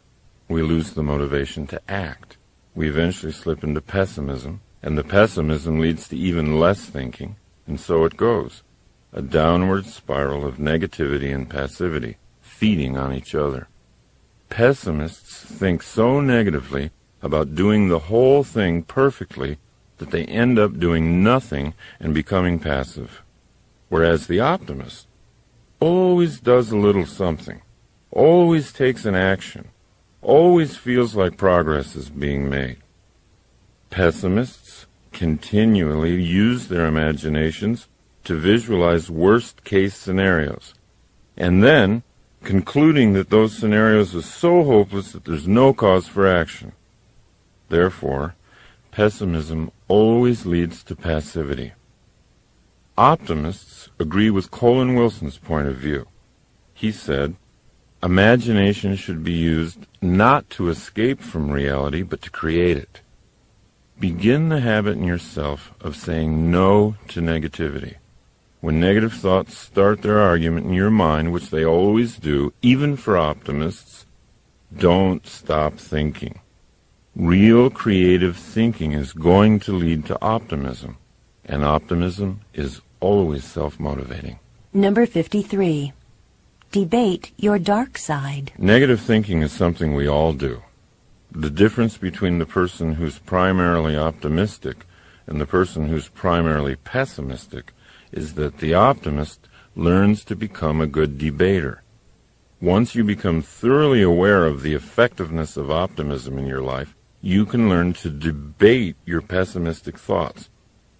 Speaker 3: we lose the motivation to act. We eventually slip into pessimism, and the pessimism leads to even less thinking, and so it goes. A downward spiral of negativity and passivity, feeding on each other. Pessimists think so negatively about doing the whole thing perfectly that they end up doing nothing and becoming passive. Whereas the optimist always does a little something, always takes an action, always feels like progress is being made. Pessimists continually use their imaginations to visualize worst-case scenarios, and then concluding that those scenarios are so hopeless that there's no cause for action. Therefore, pessimism always leads to passivity. Optimists agree with Colin Wilson's point of view. He said, imagination should be used not to escape from reality, but to create it. Begin the habit in yourself of saying no to negativity. When negative thoughts start their argument in your mind, which they always do, even for optimists, don't stop thinking. Real creative thinking is going to lead to optimism, and optimism is always self-motivating.
Speaker 4: Number 53. Debate your dark side.
Speaker 3: Negative thinking is something we all do. The difference between the person who's primarily optimistic and the person who's primarily pessimistic is that the optimist learns to become a good debater. Once you become thoroughly aware of the effectiveness of optimism in your life, you can learn to debate your pessimistic thoughts.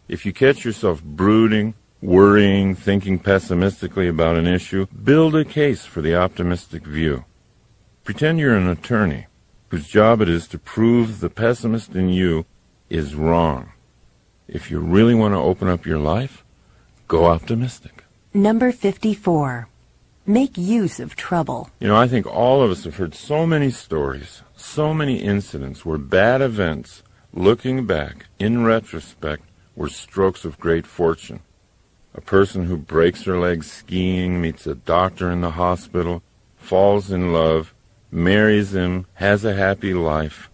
Speaker 3: If you catch yourself brooding, worrying, thinking pessimistically about an issue, build a case for the optimistic view. Pretend you're an attorney whose job it is to prove the pessimist in you is wrong. If you really want to open up your life, go optimistic.
Speaker 4: Number 54. Make use of trouble.
Speaker 3: You know, I think all of us have heard so many stories, so many incidents where bad events, looking back, in retrospect, were strokes of great fortune. A person who breaks her leg skiing, meets a doctor in the hospital, falls in love, marries him, has a happy life.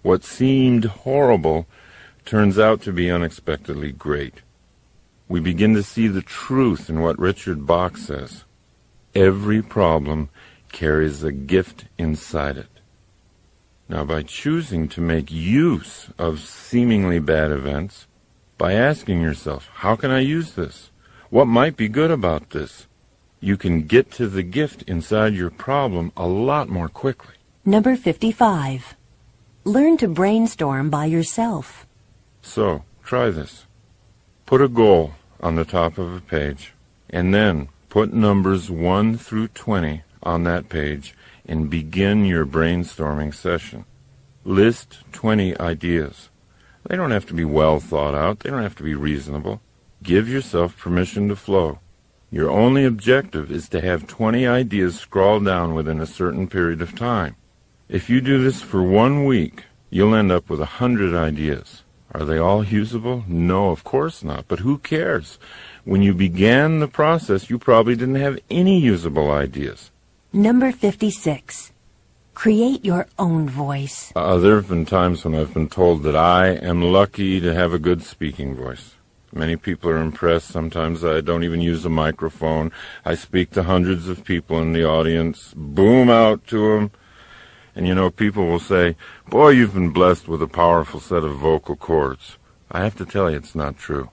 Speaker 3: What seemed horrible turns out to be unexpectedly great. We begin to see the truth in what Richard Bach says. Every problem carries a gift inside it. Now, by choosing to make use of seemingly bad events, by asking yourself, how can I use this? What might be good about this? You can get to the gift inside your problem a lot more quickly.
Speaker 4: Number 55. Learn to brainstorm by yourself.
Speaker 3: So, try this. Put a goal on the top of a page, and then put numbers 1 through 20 on that page and begin your brainstorming session. List 20 ideas. They don't have to be well thought out. They don't have to be reasonable. Give yourself permission to flow. Your only objective is to have 20 ideas scrawled down within a certain period of time. If you do this for 1 week, you'll end up with 100 ideas. Are they all usable? No, of course not. But who cares? When you began the process, you probably didn't have any usable ideas.
Speaker 4: Number 56. Create your own voice.
Speaker 3: There have been times when I've been told that I am lucky to have a good speaking voice. Many people are impressed. Sometimes I don't even use a microphone. I speak to hundreds of people in the audience, boom out to them. And you know, people will say, boy, you've been blessed with a powerful set of vocal cords. I have to tell you, it's not true.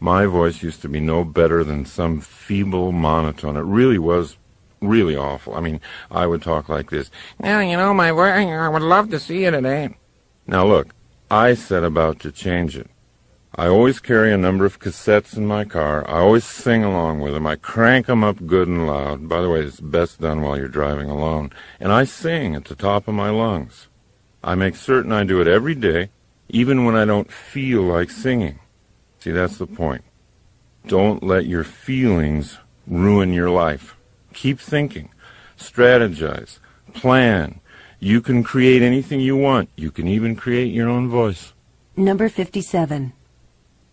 Speaker 3: My voice used to be no better than some feeble monotone. It really was really awful. I mean, I would talk like this. Now, you know, my voice, I would love to see you today. Now look, I set about to change it. I always carry a number of cassettes in my car. I always sing along with them. I crank them up good and loud. By the way, it's best done while you're driving alone. And I sing at the top of my lungs. I make certain I do it every day, even when I don't feel like singing. See, that's the point. Don't let your feelings ruin your life. Keep thinking. Strategize. Plan. You can create anything you want. You can even create your own voice.
Speaker 4: Number 57.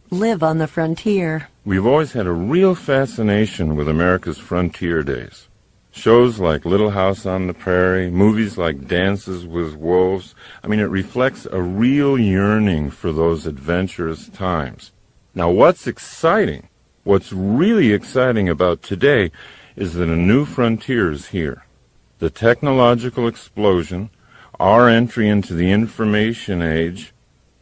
Speaker 4: Live on the frontier.
Speaker 3: We've always had a real fascination with America's frontier days. Shows like Little House on the Prairie, movies like Dances with Wolves. I mean, it reflects a real yearning for those adventurous times. Now, what's exciting, what's really exciting about today is that a new frontier is here. The technological explosion, our entry into the information age,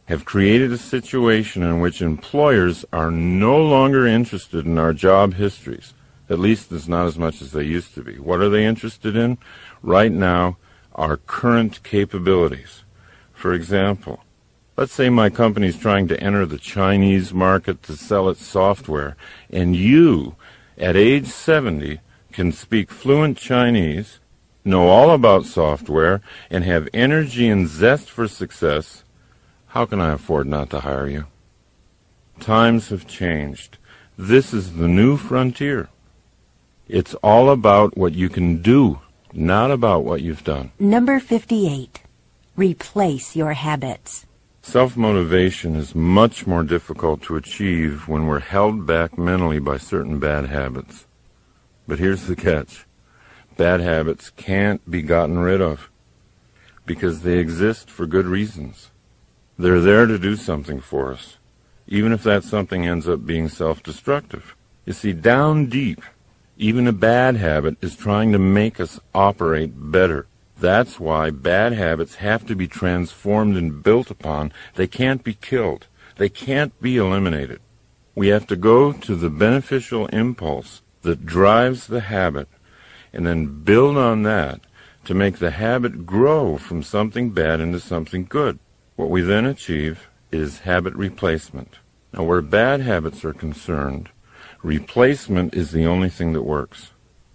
Speaker 3: have created a situation in which employers are no longer interested in our job histories. At least it's not as much as they used to be. What are they interested in? Right now, our current capabilities. For example, let's say my company's trying to enter the Chinese market to sell its software, and you, at age 70, can speak fluent Chinese, know all about software, and have energy and zest for success. How can I afford not to hire you? Times have changed. This is the new frontier. It's all about what you can do, not about what you've done.
Speaker 4: Number 58. Replace your habits.
Speaker 3: Self-motivation is much more difficult to achieve when we're held back mentally by certain bad habits. But here's the catch. Bad habits can't be gotten rid of because they exist for good reasons. They're there to do something for us, even if that something ends up being self-destructive. You see, down deep, even a bad habit is trying to make us operate better. That's why bad habits have to be transformed and built upon. They can't be killed. They can't be eliminated. We have to go to the beneficial impulse that drives the habit and then build on that to make the habit grow from something bad into something good. What we then achieve is habit replacement. Now, where bad habits are concerned, replacement is the only thing that works.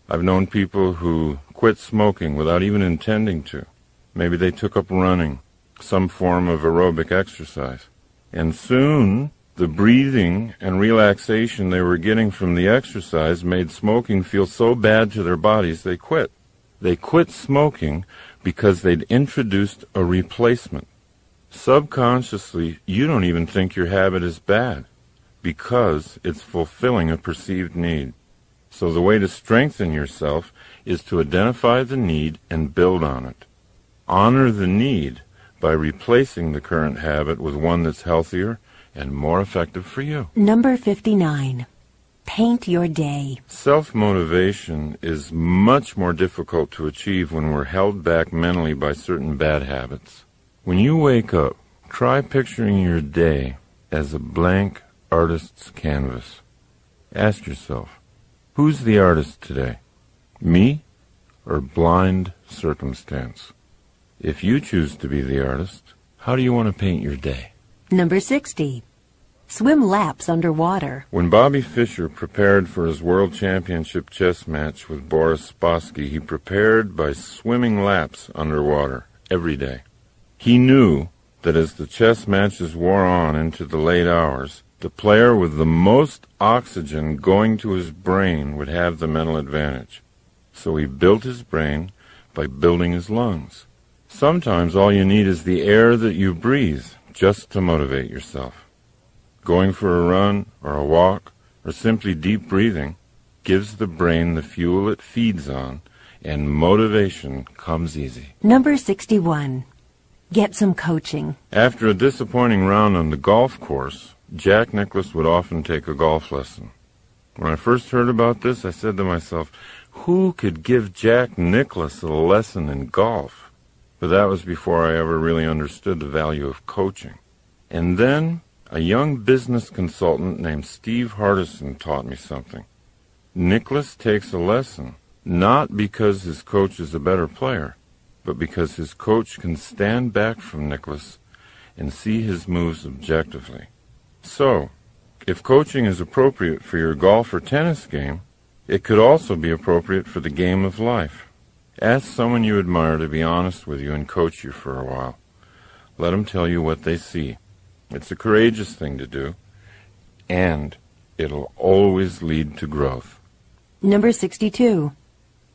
Speaker 3: I've known people who quit smoking without even intending to. Maybe they took up running, some form of aerobic exercise. And soon, the breathing and relaxation they were getting from the exercise made smoking feel so bad to their bodies they quit. They quit smoking because they'd introduced a replacement. Subconsciously, you don't even think your habit is bad because it's fulfilling a perceived need. So the way to strengthen yourself is to identify the need and build on it. Honor the need by replacing the current habit with one that's healthier and more effective for you.
Speaker 4: Number 59. Paint your day.
Speaker 3: Self-motivation is much more difficult to achieve when we're held back mentally by certain bad habits. When you wake up, try picturing your day as a blank artist's canvas. Ask yourself, who's the artist today? Me or blind circumstance? If you choose to be the artist, how do you want to paint your day?
Speaker 4: Number 60. Swim laps underwater.
Speaker 3: When Bobby Fischer prepared for his World Championship chess match with Boris Spassky, he prepared by swimming laps underwater every day. He knew that as the chess matches wore on into the late hours, the player with the most oxygen going to his brain would have the mental advantage. So he built his brain by building his lungs. Sometimes all you need is the air that you breathe just to motivate yourself. Going for a run or a walk or simply deep breathing gives the brain the fuel it feeds on, and motivation comes easy.
Speaker 4: Number 61. Get some coaching.
Speaker 3: After a disappointing round on the golf course, Jack Nicklaus would often take a golf lesson. When I first heard about this, I said to myself, who could give Jack Nicklaus a lesson in golf? But that was before I ever really understood the value of coaching. And then a young business consultant named Steve Hardison taught me something. Nicklaus takes a lesson, not because his coach is a better player, but because his coach can stand back from Nicklaus and see his moves objectively. So, if coaching is appropriate for your golf or tennis game, it could also be appropriate for the game of life. Ask someone you admire to be honest with you and coach you for a while. Let them tell you what they see. It's a courageous thing to do, and it'll always lead to growth.
Speaker 4: Number 62.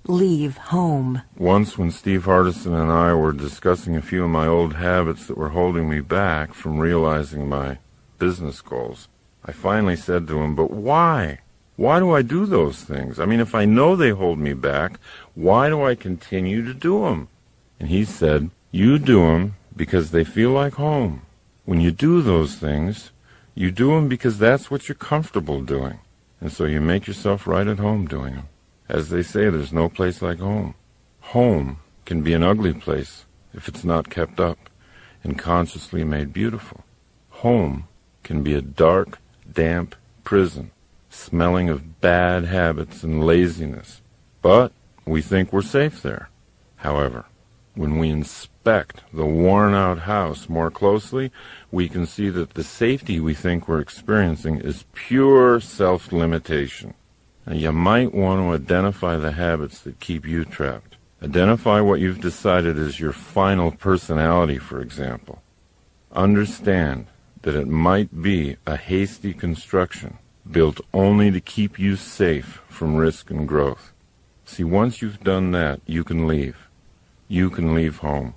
Speaker 4: Leave home.
Speaker 3: Once when Steve Hardison and I were discussing a few of my old habits that were holding me back from realizing my business goals, I finally said to him, but why? Why do I do those things? I mean, if I know they hold me back, why do I continue to do them? And he said, you do them because they feel like home. When you do those things, you do them because that's what you're comfortable doing. And so you make yourself right at home doing them. As they say, there's no place like home. Home can be an ugly place if it's not kept up and consciously made beautiful. Home can be a dark, damp prison, smelling of bad habits and laziness. But we think we're safe there. However, when we inspect the worn-out house more closely, we can see that the safety we think we're experiencing is pure self-limitation. Now, you might want to identify the habits that keep you trapped. Identify what you've decided is your final personality, for example. Understand that it might be a hasty construction built only to keep you safe from risk and growth. See, once you've done that, you can leave. You can leave home.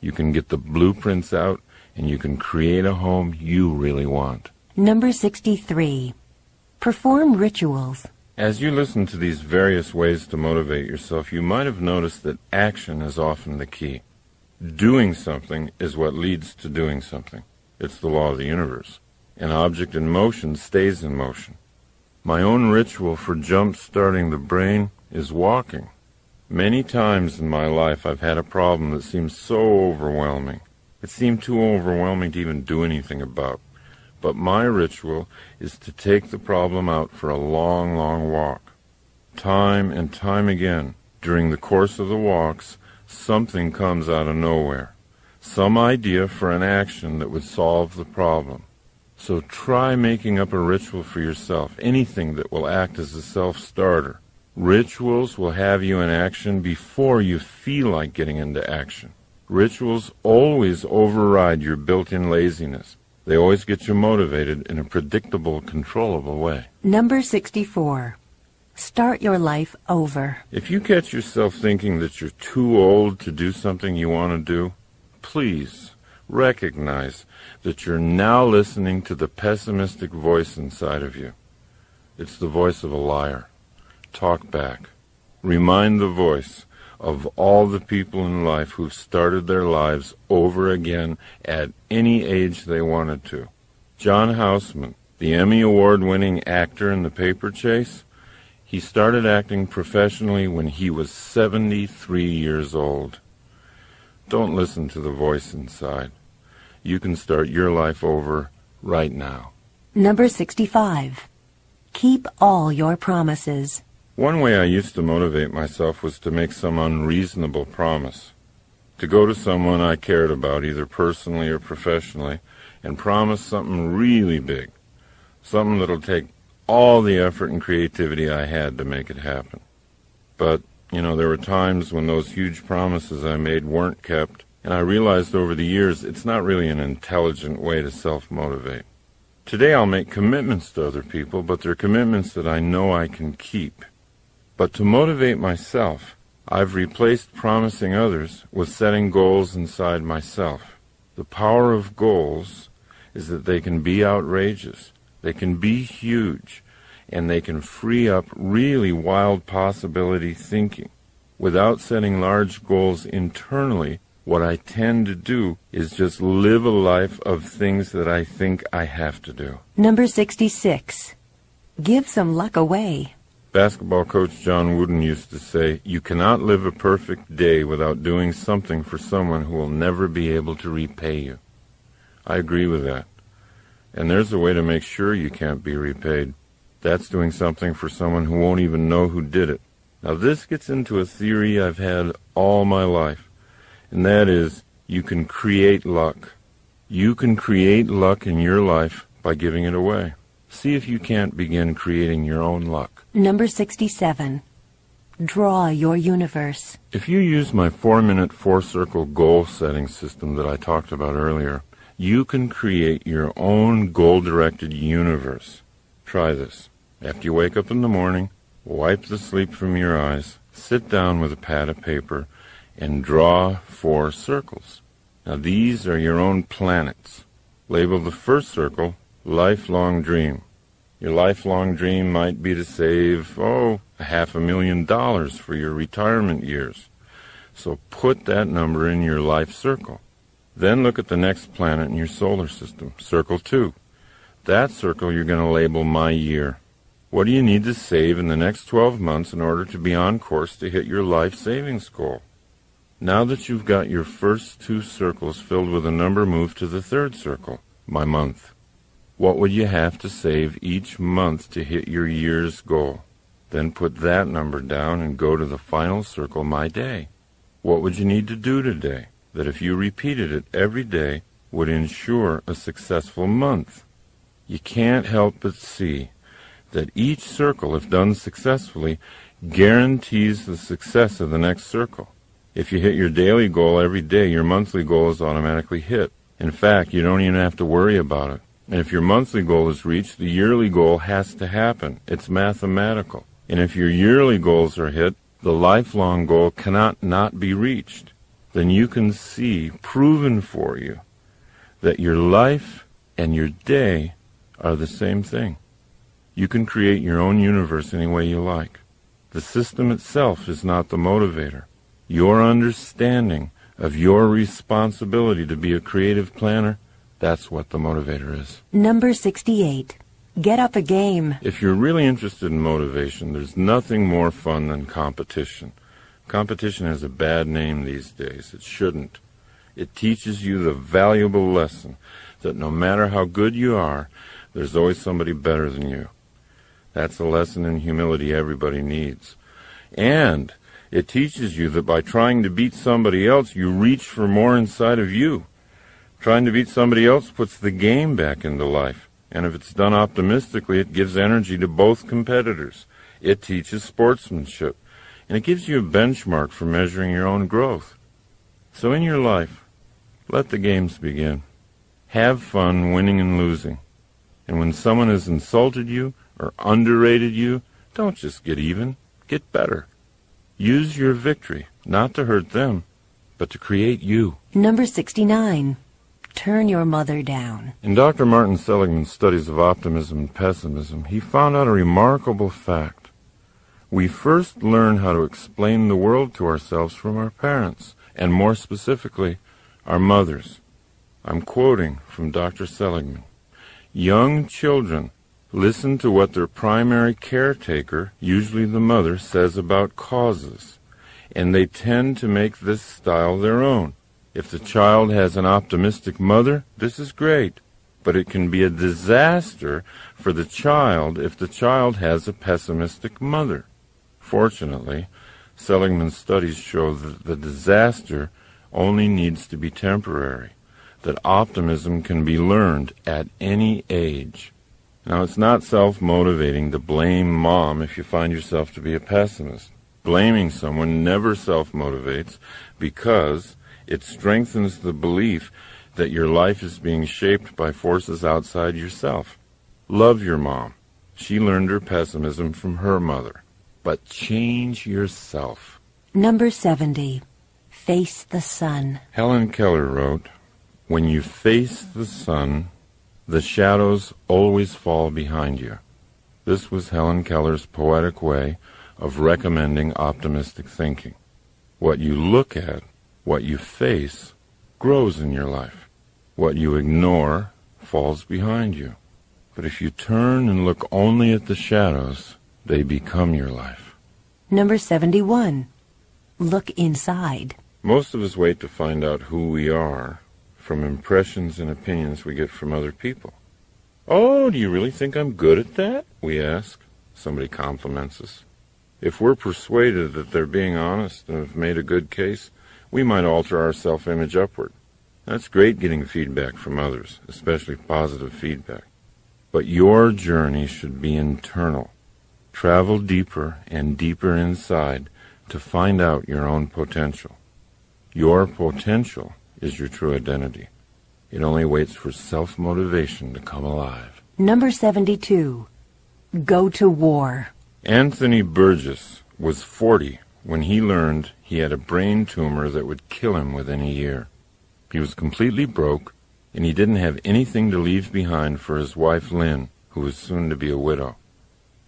Speaker 3: You can get the blueprints out, and you can create a home you really want.
Speaker 4: Number 63. Perform rituals.
Speaker 3: As you listen to these various ways to motivate yourself, you might have noticed that action is often the key. Doing something is what leads to doing something. It's the law of the universe. An object in motion stays in motion. My own ritual for jump-starting the brain is walking. Many times in my life I've had a problem that seemed so overwhelming. It seemed too overwhelming to even do anything about. but my ritual is to take the problem out for a long, long walk. Time and time again, during the course of the walks, something comes out of nowhere. Some idea for an action that would solve the problem. So try making up a ritual for yourself, anything that will act as a self-starter. Rituals will have you in action before you feel like getting into action. Rituals always override your built-in laziness. They always get you motivated in a predictable, controllable way.
Speaker 4: Number 64. Start your life over.
Speaker 3: If you catch yourself thinking that you're too old to do something you want to do, please recognize that you're now listening to the pessimistic voice inside of you. It's the voice of a liar. Talk back. Remind the voice of all the people in life who've started their lives over again at any age they wanted to. John Houseman, the Emmy Award-winning actor in The Paper Chase, he started acting professionally when he was 73 years old. Don't listen to the voice inside. You can start your life over right now.
Speaker 4: Number 65. Keep all your promises.
Speaker 3: One way I used to motivate myself was to make some unreasonable promise. To go to someone I cared about, either personally or professionally, and promise something really big. Something that'll take all the effort and creativity I had to make it happen. But, there were times when those huge promises I made weren't kept, and I realized over the years it's not really an intelligent way to self-motivate. Today I'll make commitments to other people, but they're commitments that I know I can keep. But to motivate myself, I've replaced promising others with setting goals inside myself. The power of goals is that they can be outrageous, they can be huge, and they can free up really wild possibility thinking. Without setting large goals internally, what I tend to do is just live a life of things that I think I have to do.
Speaker 4: Number 66. Give some luck away.
Speaker 3: Basketball coach John Wooden used to say, "You cannot live a perfect day without doing something for someone who will never be able to repay you." I agree with that. And there's a way to make sure you can't be repaid. That's doing something for someone who won't even know who did it. Now this gets into a theory I've had all my life, and that is, you can create luck. You can create luck in your life by giving it away. See if you can't begin creating your own luck.
Speaker 4: Number 67. Draw your universe.
Speaker 3: If you use my 4-minute 4-circle goal-setting system that I talked about earlier, you can create your own goal-directed universe. Try this. After you wake up in the morning, wipe the sleep from your eyes, sit down with a pad of paper, and draw 4 circles. Now these are your own planets. Label the first circle, lifelong dream. Your lifelong dream might be to save, $500,000 for your retirement years. So put that number in your life circle. Then look at the next planet in your solar system, circle 2. That circle you're going to label my year. What do you need to save in the next 12 months in order to be on course to hit your life savings goal? Now that you've got your first 2 circles filled with a number, move to the third circle, my month. What would you have to save each month to hit your year's goal? Then put that number down and go to the final circle, my day. What would you need to do today that if you repeated it every day would ensure a successful month? You can't help but see that each circle, if done successfully, guarantees the success of the next circle. If you hit your daily goal every day, your monthly goal is automatically hit. In fact, you don't even have to worry about it. And if your monthly goal is reached, the yearly goal has to happen. It's mathematical. And if your yearly goals are hit, the lifelong goal cannot not be reached. Then you can see, proven for you, that your life and your day are the same thing. You can create your own universe any way you like. The system itself is not the motivator. Your understanding of your responsibility to be a creative planner, that's what the motivator is.
Speaker 4: Number 68. Get up a game.
Speaker 3: If you're really interested in motivation, there's nothing more fun than competition. Competition has a bad name these days. It shouldn't. It teaches you the valuable lesson that no matter how good you are, there's always somebody better than you. That's a lesson in humility everybody needs. And it teaches you that by trying to beat somebody else, you reach for more inside of you. Trying to beat somebody else puts the game back into life. And if it's done optimistically, it gives energy to both competitors. It teaches sportsmanship. And it gives you a benchmark for measuring your own growth. So in your life, let the games begin. Have fun winning and losing. And when someone has insulted you or underrated you, don't just get even, get better. Use your victory, not to hurt them, but to create you.
Speaker 4: Number 69. Turn your mother down.
Speaker 3: In Dr. Martin Seligman's studies of optimism and pessimism, he found out a remarkable fact. We first learn how to explain the world to ourselves from our parents, and more specifically, our mothers. I'm quoting from Dr. Seligman. Young children listen to what their primary caretaker, usually the mother, says about causes, and they tend to make this style their own. If the child has an optimistic mother, this is great, but it can be a disaster for the child if the child has a pessimistic mother. Fortunately, Seligman's studies show that the disaster only needs to be temporary, that optimism can be learned at any age. Now, it's not self-motivating to blame mom if you find yourself to be a pessimist. Blaming someone never self-motivates because it strengthens the belief that your life is being shaped by forces outside yourself. Love your mom. She learned her pessimism from her mother. But change yourself.
Speaker 4: Number 70. Face the sun.
Speaker 3: Helen Keller wrote, "When you face the sun, the shadows always fall behind you." This was Helen Keller's poetic way of recommending optimistic thinking. What you look at, what you face, grows in your life. What you ignore falls behind you. But if you turn and look only at the shadows, they become your life.
Speaker 4: Number 71. Look inside.
Speaker 3: Most of us wait to find out who we are from impressions and opinions we get from other people. "Oh, do you really think I'm good at that?" we ask. Somebody compliments us. If we're persuaded that they're being honest and have made a good case, we might alter our self-image upward. That's great getting feedback from others, especially positive feedback. But your journey should be internal. Travel deeper and deeper inside to find out your own potential. Your potential is your true identity. It only waits for self-motivation to come alive.
Speaker 4: Number 72. Go to war.
Speaker 3: Anthony Burgess was 40 when he learned he had a brain tumor that would kill him within a year. He was completely broke, and he didn't have anything to leave behind for his wife Lynn, who was soon to be a widow.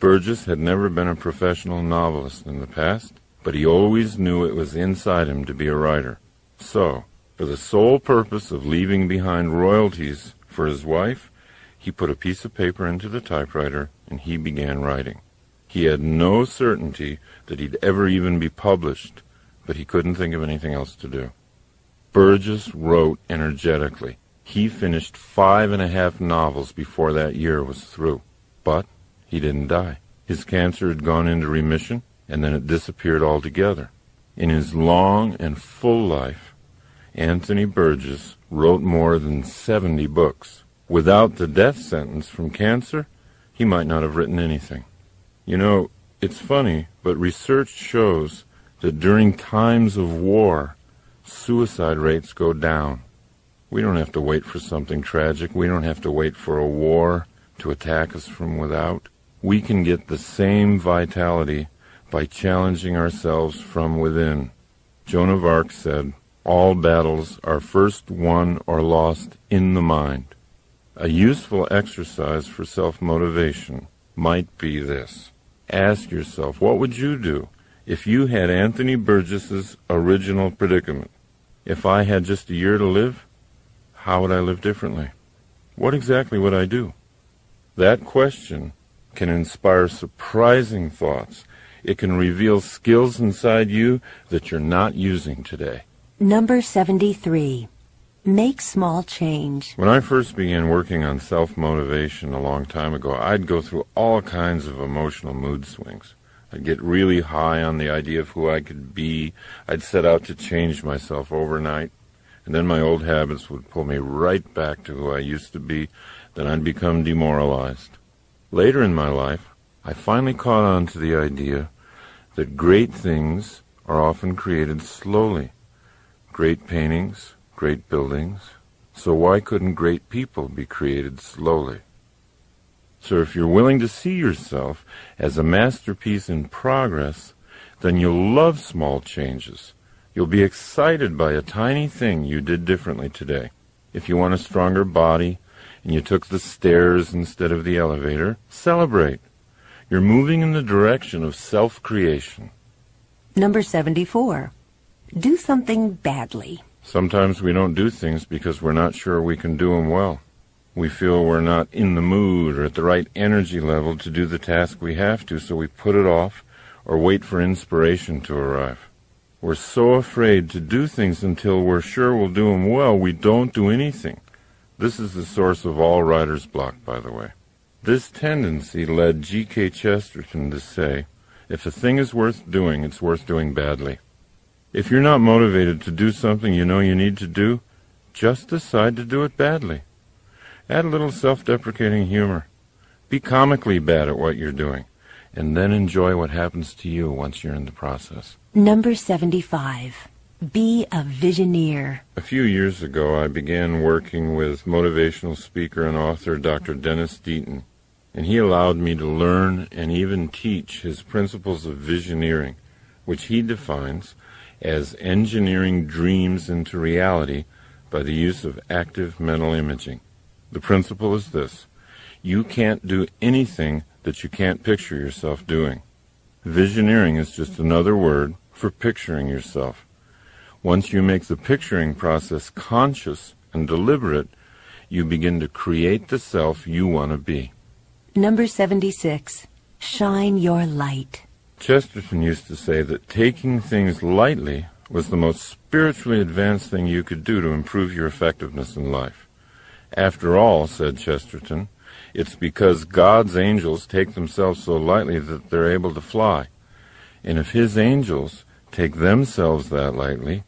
Speaker 3: Burgess had never been a professional novelist in the past, but he always knew it was inside him to be a writer. So, for the sole purpose of leaving behind royalties for his wife, he put a piece of paper into the typewriter and he began writing. He had no certainty that he'd ever even be published, but he couldn't think of anything else to do. Burgess wrote energetically. He finished 5.5 novels before that year was through. But he didn't die. His cancer had gone into remission, and then it disappeared altogether. In his long and full life, Anthony Burgess wrote more than 70 books. Without the death sentence from cancer, he might not have written anything. You know, it's funny, but research shows that during times of war, suicide rates go down. We don't have to wait for something tragic. We don't have to wait for a war to attack us from without. We can get the same vitality by challenging ourselves from within. Joan of Arc said, "All battles are first won or lost in the mind." A useful exercise for self-motivation might be this. Ask yourself, what would you do if you had Anthony Burgess's original predicament? If I had just a year to live, how would I live differently? What exactly would I do? That question can inspire surprising thoughts. It can reveal skills inside you that you're not using today.
Speaker 4: Number 73. Make small change.
Speaker 3: When I first began working on self-motivation a long time ago, I'd go through all kinds of emotional mood swings. I'd get really high on the idea of who I could be. I'd set out to change myself overnight, and then my old habits would pull me right back to who I used to be. Then I'd become demoralized. Later in my life, I finally caught on to the idea that great things are often created slowly. Great paintings, great buildings. So why couldn't great people be created slowly? So if you're willing to see yourself as a masterpiece in progress, then you'll love small changes. You'll be excited by a tiny thing you did differently today. If you want a stronger body and you took the stairs instead of the elevator, celebrate. You're moving in the direction of self-creation.
Speaker 4: Number 74. Do something badly.
Speaker 3: Sometimes we don't do things because we're not sure we can do them well. We feel we're not in the mood or at the right energy level to do the task we have to, so we put it off or wait for inspiration to arrive. We're so afraid to do things until we're sure we'll do them well, we don't do anything. This is the source of all writer's block, by the way. This tendency led G.K. Chesterton to say, if a thing is worth doing, it's worth doing badly. If you're not motivated to do something you know you need to do, just decide to do it badly. Add a little self-deprecating humor. Be comically bad at what you're doing, and then enjoy what happens to you once you're in the process.
Speaker 4: Number 75. Be a visioneer.
Speaker 3: A few years ago, I began working with motivational speaker and author Dr. Dennis Deaton, and he allowed me to learn and even teach his principles of visioneering, which he defines as engineering dreams into reality by the use of active mental imaging. The principle is this: you can't do anything that you can't picture yourself doing. Visioneering is just another word for picturing yourself. Once you make the picturing process conscious and deliberate, you begin to create the self you want to be.
Speaker 4: Number 76. Shine your light.
Speaker 3: Chesterton used to say that taking things lightly was the most spiritually advanced thing you could do to improve your effectiveness in life. After all, said Chesterton, it's because God's angels take themselves so lightly that they're able to fly. And if his angels take themselves that lightly,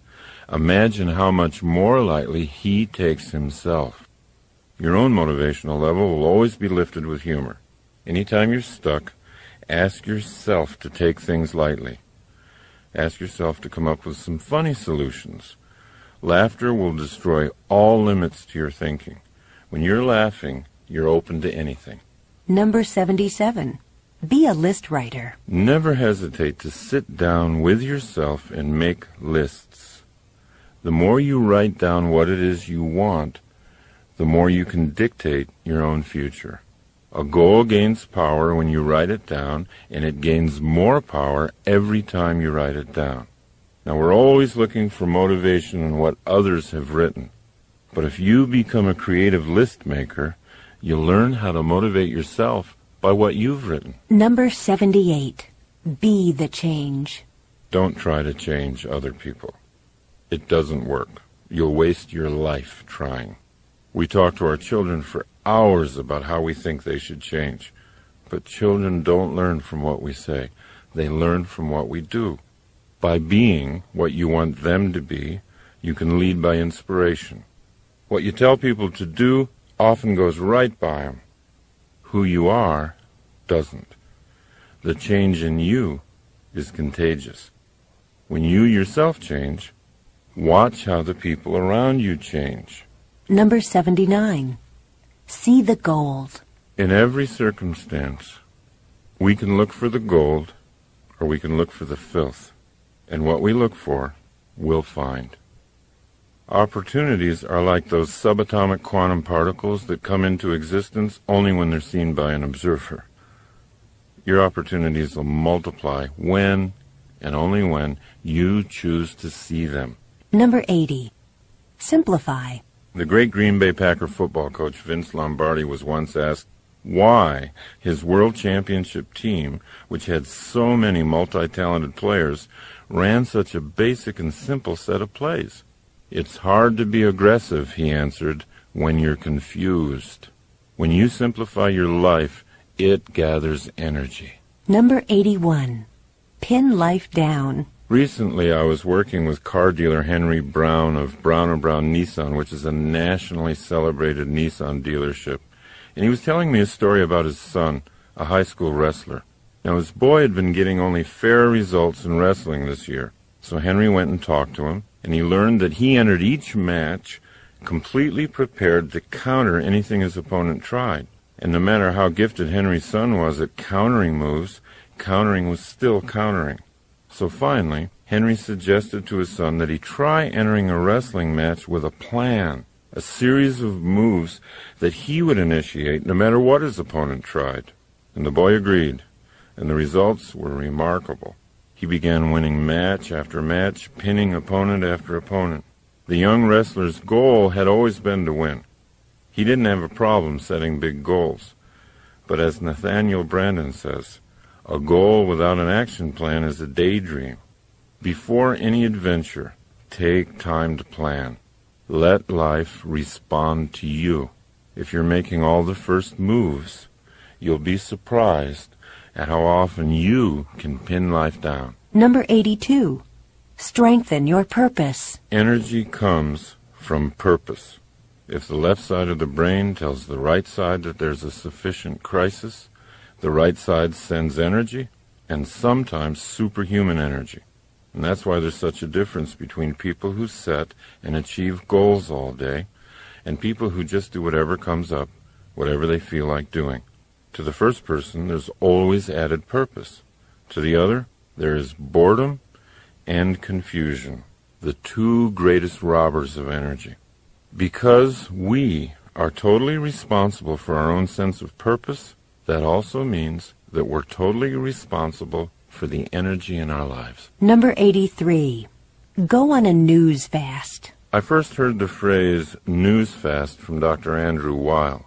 Speaker 3: imagine how much more lightly he takes himself. Your own motivational level will always be lifted with humor. Anytime you're stuck, ask yourself to take things lightly. Ask yourself to come up with some funny solutions. Laughter will destroy all limits to your thinking. When you're laughing, you're open to anything.
Speaker 4: Number 77. Be a list writer.
Speaker 3: Never hesitate to sit down with yourself and make lists. The more you write down what it is you want, the more you can dictate your own future. A goal gains power when you write it down, and it gains more power every time you write it down. Now, we're always looking for motivation in what others have written. But if you become a creative list maker, you'll learn how to motivate yourself by what you've written.
Speaker 4: Number 78. Be the change.
Speaker 3: Don't try to change other people. It doesn't work. You'll waste your life trying. We talk to our children for hours about how we think they should change. But children don't learn from what we say. They learn from what we do. By being what you want them to be, you can lead by inspiration. What you tell people to do often goes right by them. Who you are doesn't. The change in you is contagious. When you yourself change, watch how the people around you change.
Speaker 4: Number 79. See the gold.
Speaker 3: In every circumstance, we can look for the gold or we can look for the filth. And what we look for, we'll find. Opportunities are like those subatomic quantum particles that come into existence only when they're seen by an observer. Your opportunities will multiply when, and only when, you choose to see them.
Speaker 4: Number 80. Simplify.
Speaker 3: The great Green Bay Packer football coach Vince Lombardi was once asked why his world championship team, which had so many multi-talented players, ran such a basic and simple set of plays. "It's hard to be aggressive," he answered, "when you're confused. When you simplify your life, it gathers energy."
Speaker 4: Number 81. Pin life down.
Speaker 3: Recently, I was working with car dealer Henry Brown of Brown & Brown Nissan, which is a nationally celebrated Nissan dealership, and he was telling me a story about his son, a high school wrestler. Now, his boy had been getting only fair results in wrestling this year, so Henry went and talked to him, and he learned that he entered each match completely prepared to counter anything his opponent tried. And no matter how gifted Henry's son was at countering moves, countering was still countering. So finally, Henry suggested to his son that he try entering a wrestling match with a plan, a series of moves that he would initiate no matter what his opponent tried. And the boy agreed, and the results were remarkable. He began winning match after match, pinning opponent after opponent. The young wrestler's goal had always been to win. He didn't have a problem setting big goals. But as Nathaniel Branden says, a goal without an action plan is a daydream. Before any adventure, take time to plan. Let life respond to you. If you're making all the first moves, you'll be surprised at how often you can pin life down.
Speaker 4: Number 82. Strengthen your purpose.
Speaker 3: Energy comes from purpose. If the left side of the brain tells the right side that there's a sufficient crisis, the right side sends energy, and sometimes superhuman energy. And that's why there's such a difference between people who set and achieve goals all day and people who just do whatever comes up, whatever they feel like doing. To the first person, there's always added purpose. To the other, there is boredom and confusion, the two greatest robbers of energy. Because we are totally responsible for our own sense of purpose, that also means that we're totally responsible for the energy in our lives.
Speaker 4: Number 83. Go on a news fast.
Speaker 3: I first heard the phrase news fast from Dr. Andrew Weil.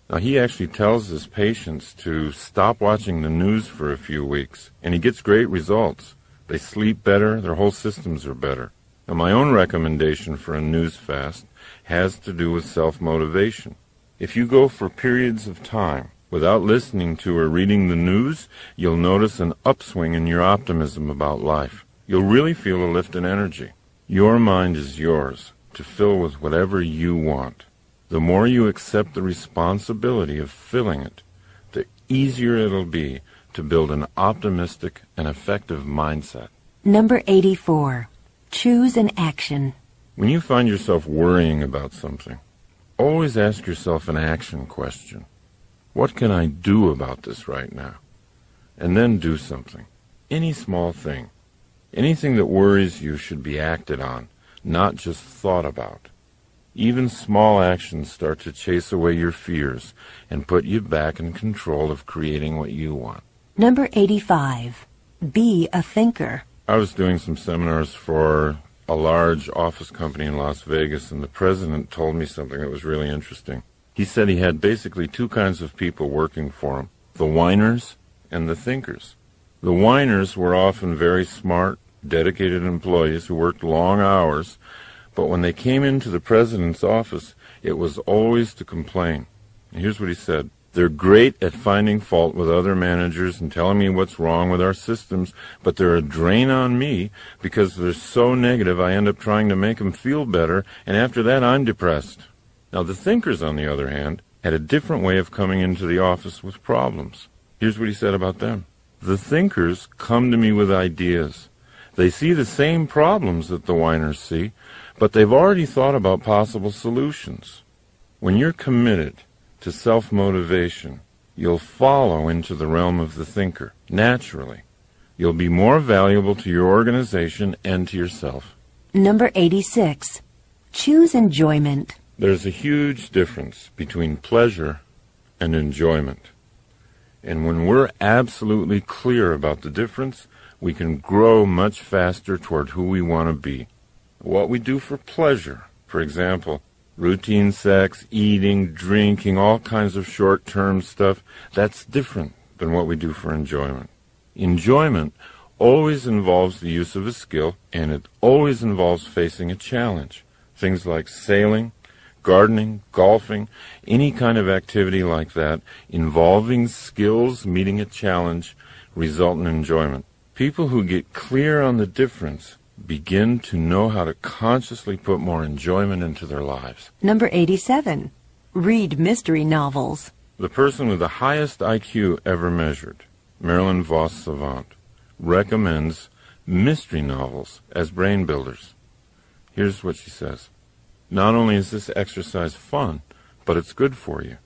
Speaker 3: Now, he actually tells his patients to stop watching the news for a few weeks, and he gets great results. They sleep better, their whole systems are better. Now, my own recommendation for a news fast has to do with self-motivation. If you go for periods of time without listening to or reading the news, you'll notice an upswing in your optimism about life. You'll really feel a lift in energy. Your mind is yours to fill with whatever you want. The more you accept the responsibility of filling it, the easier it'll be to build an optimistic and effective mindset.
Speaker 4: Number 84. Choose an action.
Speaker 3: When you find yourself worrying about something, always ask yourself an action question. What can I do about this right now? And then do something. Any small thing. Anything that worries you should be acted on, not just thought about. Even small actions start to chase away your fears and put you back in control of creating what you want.
Speaker 4: Number 85. Be a thinker.
Speaker 3: I was doing some seminars for a large office company in Las Vegas, and the president told me something that was really interesting. He said he had basically two kinds of people working for him, the whiners and the thinkers. The whiners were often very smart, dedicated employees who worked long hours, but when they came into the president's office, it was always to complain. And here's what he said. They're great at finding fault with other managers and telling me what's wrong with our systems, but they're a drain on me because they're so negative I end up trying to make them feel better, and after that I'm depressed. Now the thinkers, on the other hand, had a different way of coming into the office with problems. Here's what he said about them. The thinkers come to me with ideas. They see the same problems that the whiners see, but they've already thought about possible solutions. When you're committed to self-motivation, you'll follow into the realm of the thinker, naturally. You'll be more valuable to your organization and to yourself.
Speaker 4: Number 86. Choose enjoyment.
Speaker 3: There's a huge difference between pleasure and enjoyment. And when we're absolutely clear about the difference, we can grow much faster toward who we want to be. What we do for pleasure, for example, routine sex, eating, drinking, all kinds of short-term stuff, that's different than what we do for enjoyment. Enjoyment always involves the use of a skill, and it always involves facing a challenge. Things like sailing, gardening, golfing, any kind of activity like that involving skills meeting a challenge result in enjoyment. People who get clear on the difference begin to know how to consciously put more enjoyment into their lives.
Speaker 4: Number 87. Read mystery novels.
Speaker 3: The person with the highest IQ ever measured, Marilyn Vos Savant, recommends mystery novels as brain builders. Here's what she says. Not only is this exercise fun, but it's good for you.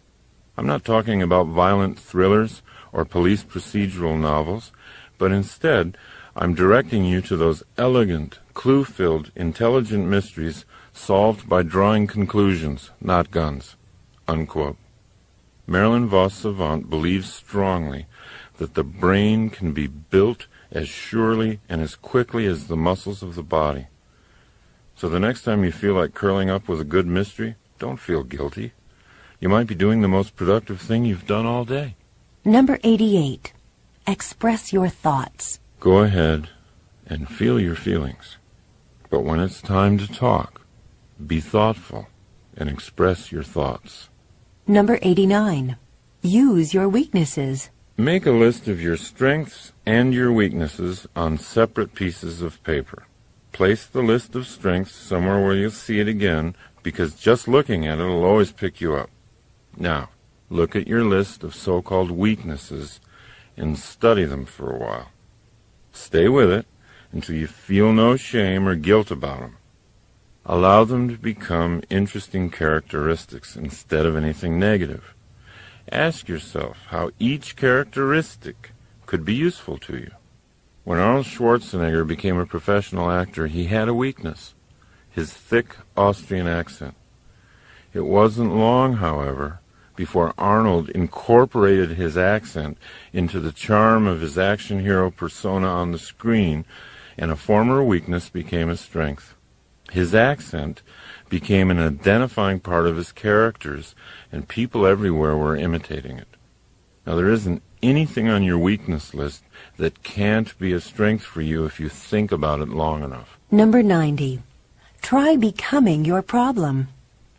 Speaker 3: I'm not talking about violent thrillers or police procedural novels, but instead, I'm directing you to those elegant, clue-filled, intelligent mysteries solved by drawing conclusions, not guns." Unquote. Marilyn Vos Savant believes strongly that the brain can be built as surely and as quickly as the muscles of the body. So the next time you feel like curling up with a good mystery, don't feel guilty. You might be doing the most productive thing you've done all day.
Speaker 4: Number 88. Express your thoughts.
Speaker 3: Go ahead and feel your feelings. But when it's time to talk, be thoughtful and express your thoughts.
Speaker 4: Number 89. Use your weaknesses.
Speaker 3: Make a list of your strengths and your weaknesses on separate pieces of paper. Place the list of strengths somewhere where you'll see it again, because just looking at it will always pick you up. Now, look at your list of so-called weaknesses and study them for a while. Stay with it until you feel no shame or guilt about them. Allow them to become interesting characteristics instead of anything negative. Ask yourself how each characteristic could be useful to you. When Arnold Schwarzenegger became a professional actor, he had a weakness: his thick Austrian accent. It wasn't long, however, before Arnold incorporated his accent into the charm of his action hero persona on the screen, and a former weakness became a strength. His accent became an identifying part of his characters, and people everywhere were imitating it. Now, there isn't anything on your weakness list that can't be a strength for you if you think about it long enough.
Speaker 4: Number 90. Try becoming your problem.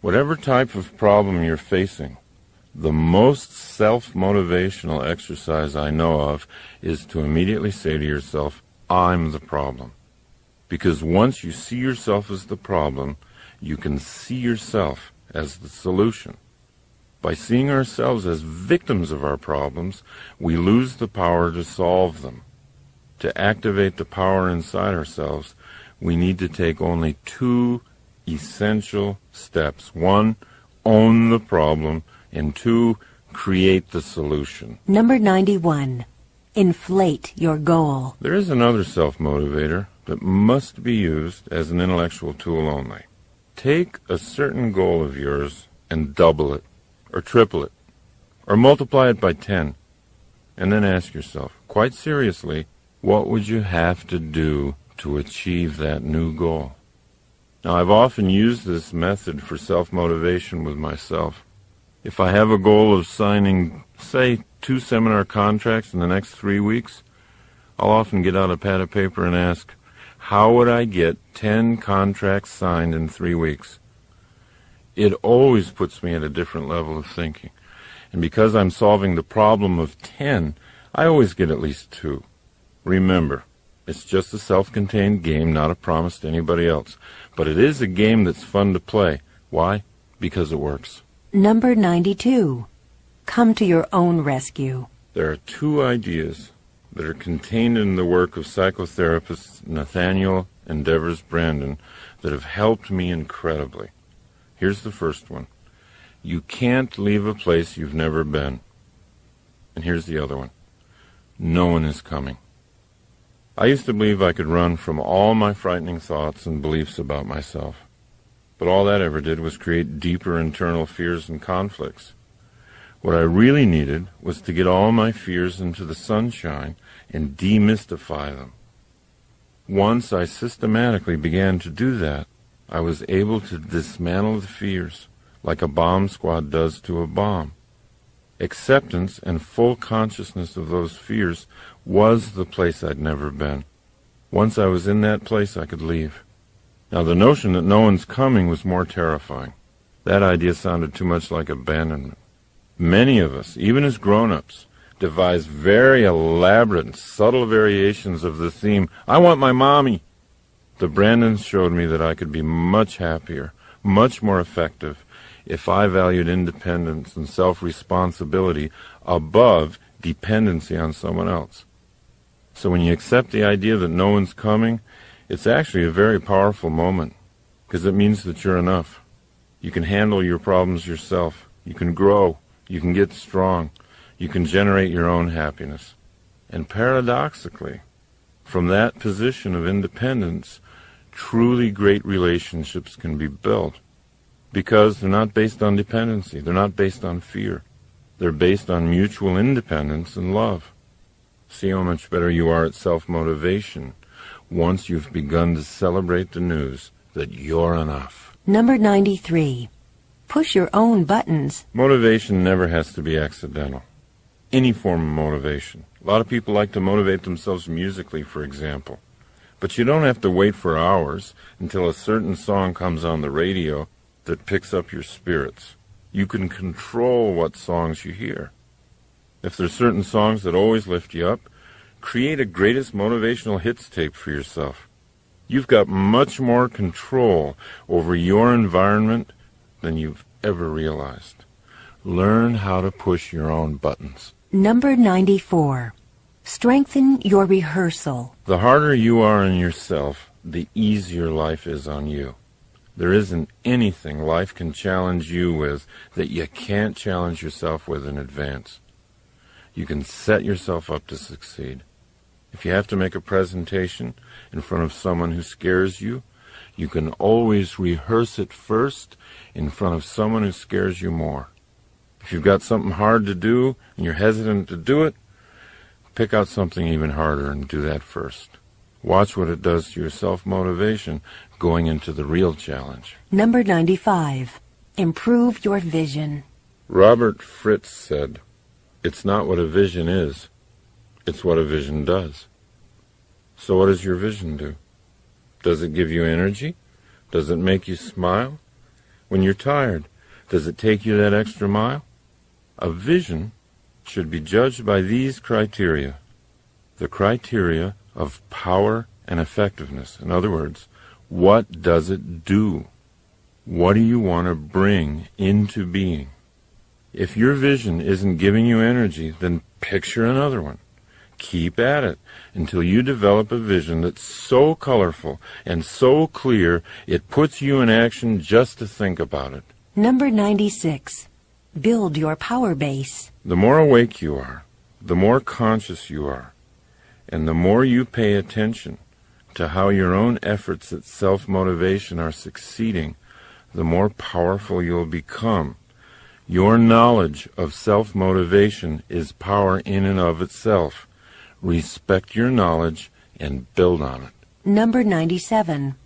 Speaker 3: Whatever type of problem you're facing, the most self-motivational exercise I know of is to immediately say to yourself, I'm the problem. Because once you see yourself as the problem, you can see yourself as the solution. By seeing ourselves as victims of our problems, we lose the power to solve them. To activate the power inside ourselves, we need to take only 2 essential steps. 1, own the problem, and 2, create the solution.
Speaker 4: Number 91. Inflate your goal.
Speaker 3: There is another self-motivator that must be used as an intellectual tool only. Take a certain goal of yours and double it, or triple it, or multiply it by 10, and then ask yourself, quite seriously, what would you have to do to achieve that new goal? Now, I've often used this method for self-motivation with myself. If I have a goal of signing, say, 2 seminar contracts in the next 3 weeks, I'll often get out a pad of paper and ask, how would I get 10 contracts signed in 3 weeks? It always puts me at a different level of thinking. And because I'm solving the problem of 10, I always get at least 2. Remember, it's just a self-contained game, not a promise to anybody else. But it is a game that's fun to play. Why? Because it works.
Speaker 4: Number 92. Come to your own rescue.
Speaker 3: There are 2 ideas that are contained in the work of psychotherapist Nathaniel and Devers Brandon that have helped me incredibly. Here's the first one. You can't leave a place you've never been. And here's the other one. No one is coming. I used to believe I could run from all my frightening thoughts and beliefs about myself. But all that ever did was create deeper internal fears and conflicts. What I really needed was to get all my fears into the sunshine and demystify them. Once I systematically began to do that, I was able to dismantle the fears like a bomb squad does to a bomb. Acceptance and full consciousness of those fears was the place I'd never been. Once I was in that place, I could leave. Now, the notion that no one's coming was more terrifying. That idea sounded too much like abandonment. Many of us, even as grown-ups, devise very elaborate and subtle variations of the theme, I want my mommy. The Brandons showed me that I could be much happier, much more effective, if I valued independence and self-responsibility above dependency on someone else. So when you accept the idea that no one's coming, it's actually a very powerful moment, because it means that you're enough. You can handle your problems yourself. You can grow. You can get strong. You can generate your own happiness. And paradoxically, from that position of independence, truly great relationships can be built, because they're not based on dependency. They're not based on fear. They're based on mutual independence and love. See how much better you are at self-motivation once you've begun to celebrate the news that you're enough.
Speaker 4: Number 93. Push your own buttons.
Speaker 3: Motivation never has to be accidental. Any form of motivation. A lot of people like to motivate themselves musically, for example. But you don't have to wait for hours until a certain song comes on the radio that picks up your spirits. You can control what songs you hear. If there's certain songs that always lift you up, create a greatest motivational hits tape for yourself. You've got much more control over your environment than you've ever realized. Learn how to push your own buttons.
Speaker 4: Number 94. Strengthen your rehearsal.
Speaker 3: The harder you are on yourself, the easier life is on you. There isn't anything life can challenge you with that you can't challenge yourself with in advance. You can set yourself up to succeed. If you have to make a presentation in front of someone who scares you, you can always rehearse it first in front of someone who scares you more. If you've got something hard to do and you're hesitant to do it, pick out something even harder and do that first. Watch what it does to your self-motivation going into the real challenge.
Speaker 4: Number 95. Improve your vision.
Speaker 3: Robert Fritz said, "It's not what a vision is, it's what a vision does." So what does your vision do? Does it give you energy? Does it make you smile? When you're tired, does it take you that extra mile? A vision should be judged by these criteria. The criteria of power and effectiveness. In other words, what does it do? What do you want to bring into being? If your vision isn't giving you energy, then picture another one. Keep at it until you develop a vision that's so colorful and so clear it puts you in action just to think about it.
Speaker 4: Number 96. Build your power base.
Speaker 3: The more awake you are, the more conscious you are, and the more you pay attention to how your own efforts at self-motivation are succeeding, the more powerful you'll become. Your knowledge of self-motivation is power in and of itself. Respect your knowledge and build on it.
Speaker 4: Number 97.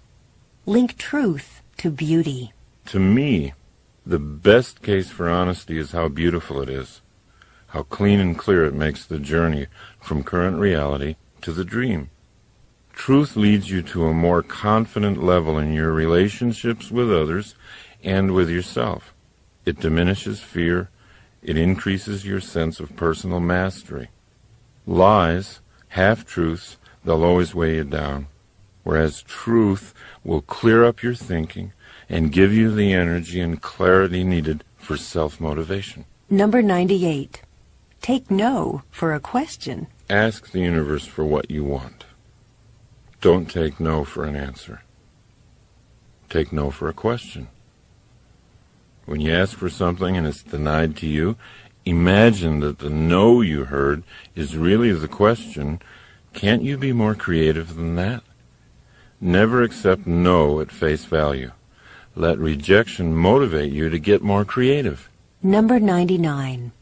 Speaker 4: Link truth to beauty.
Speaker 3: To me, the best case for honesty is how beautiful it is, how clean and clear it makes the journey from current reality to the dream. Truth leads you to a more confident level in your relationships with others and with yourself. It diminishes fear. It increases your sense of personal mastery. Lies, half-truths, they'll always weigh you down, whereas truth will clear up your thinking and give you the energy and clarity needed for self-motivation.
Speaker 4: Number 98. Take no for a question.
Speaker 3: Ask the universe for what you want. Don't take no for an answer. Take no for a question. When you ask for something and it's denied to you, imagine that the no you heard is really the question. Can't you be more creative than that? Never accept no at face value. Let rejection motivate you to get more creative.
Speaker 4: Number 99.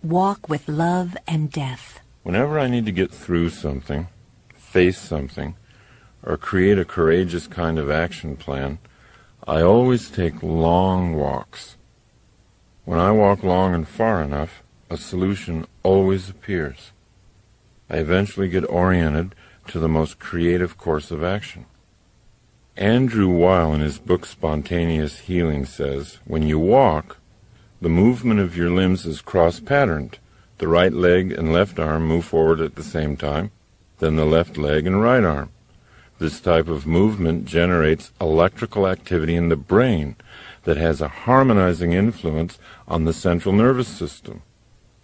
Speaker 4: Walk with love and death.
Speaker 3: Whenever I need to get through something, face something, or create a courageous kind of action plan, I always take long walks. When I walk long and far enough, a solution always appears. I eventually get oriented to the most creative course of action. Andrew Weil, in his book Spontaneous Healing, says, when you walk, the movement of your limbs is cross-patterned. The right leg and left arm move forward at the same time, then the left leg and right arm. This type of movement generates electrical activity in the brain that has a harmonizing influence on the central nervous system.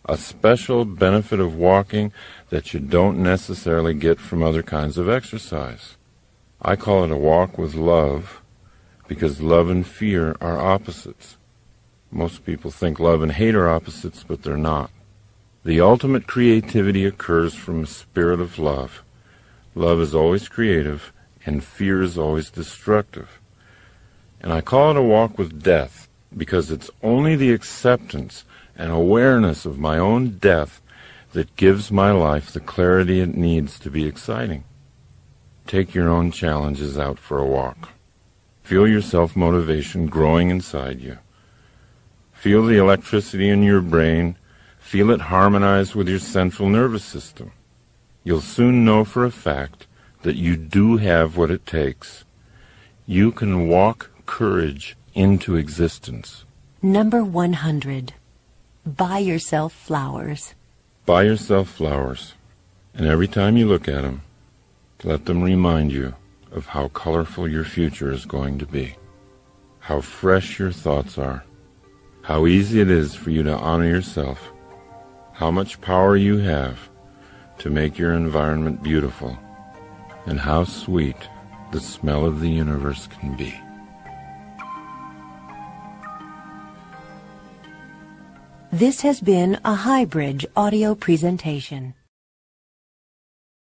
Speaker 3: A special benefit of walking that you don't necessarily get from other kinds of exercise. I call it a walk with love because love and fear are opposites. Most people think love and hate are opposites, but they're not. The ultimate creativity occurs from a spirit of love. Love is always creative, and fear is always destructive. And I call it a walk with death because it's only the acceptance and awareness of my own death that gives my life the clarity it needs to be exciting. Take your own challenges out for a walk. Feel your self-motivation growing inside you. Feel the electricity in your brain. Feel it harmonize with your central nervous system. You'll soon know for a fact that you do have what it takes. You can walk courage into existence.
Speaker 4: Number 100. Buy yourself flowers.
Speaker 3: Buy yourself flowers, and every time you look at them, let them remind you of how colorful your future is going to be, how fresh your thoughts are, how easy it is for you to honor yourself, how much power you have to make your environment beautiful, and how sweet the smell of the universe can be.
Speaker 4: This has been a Highbridge audio presentation.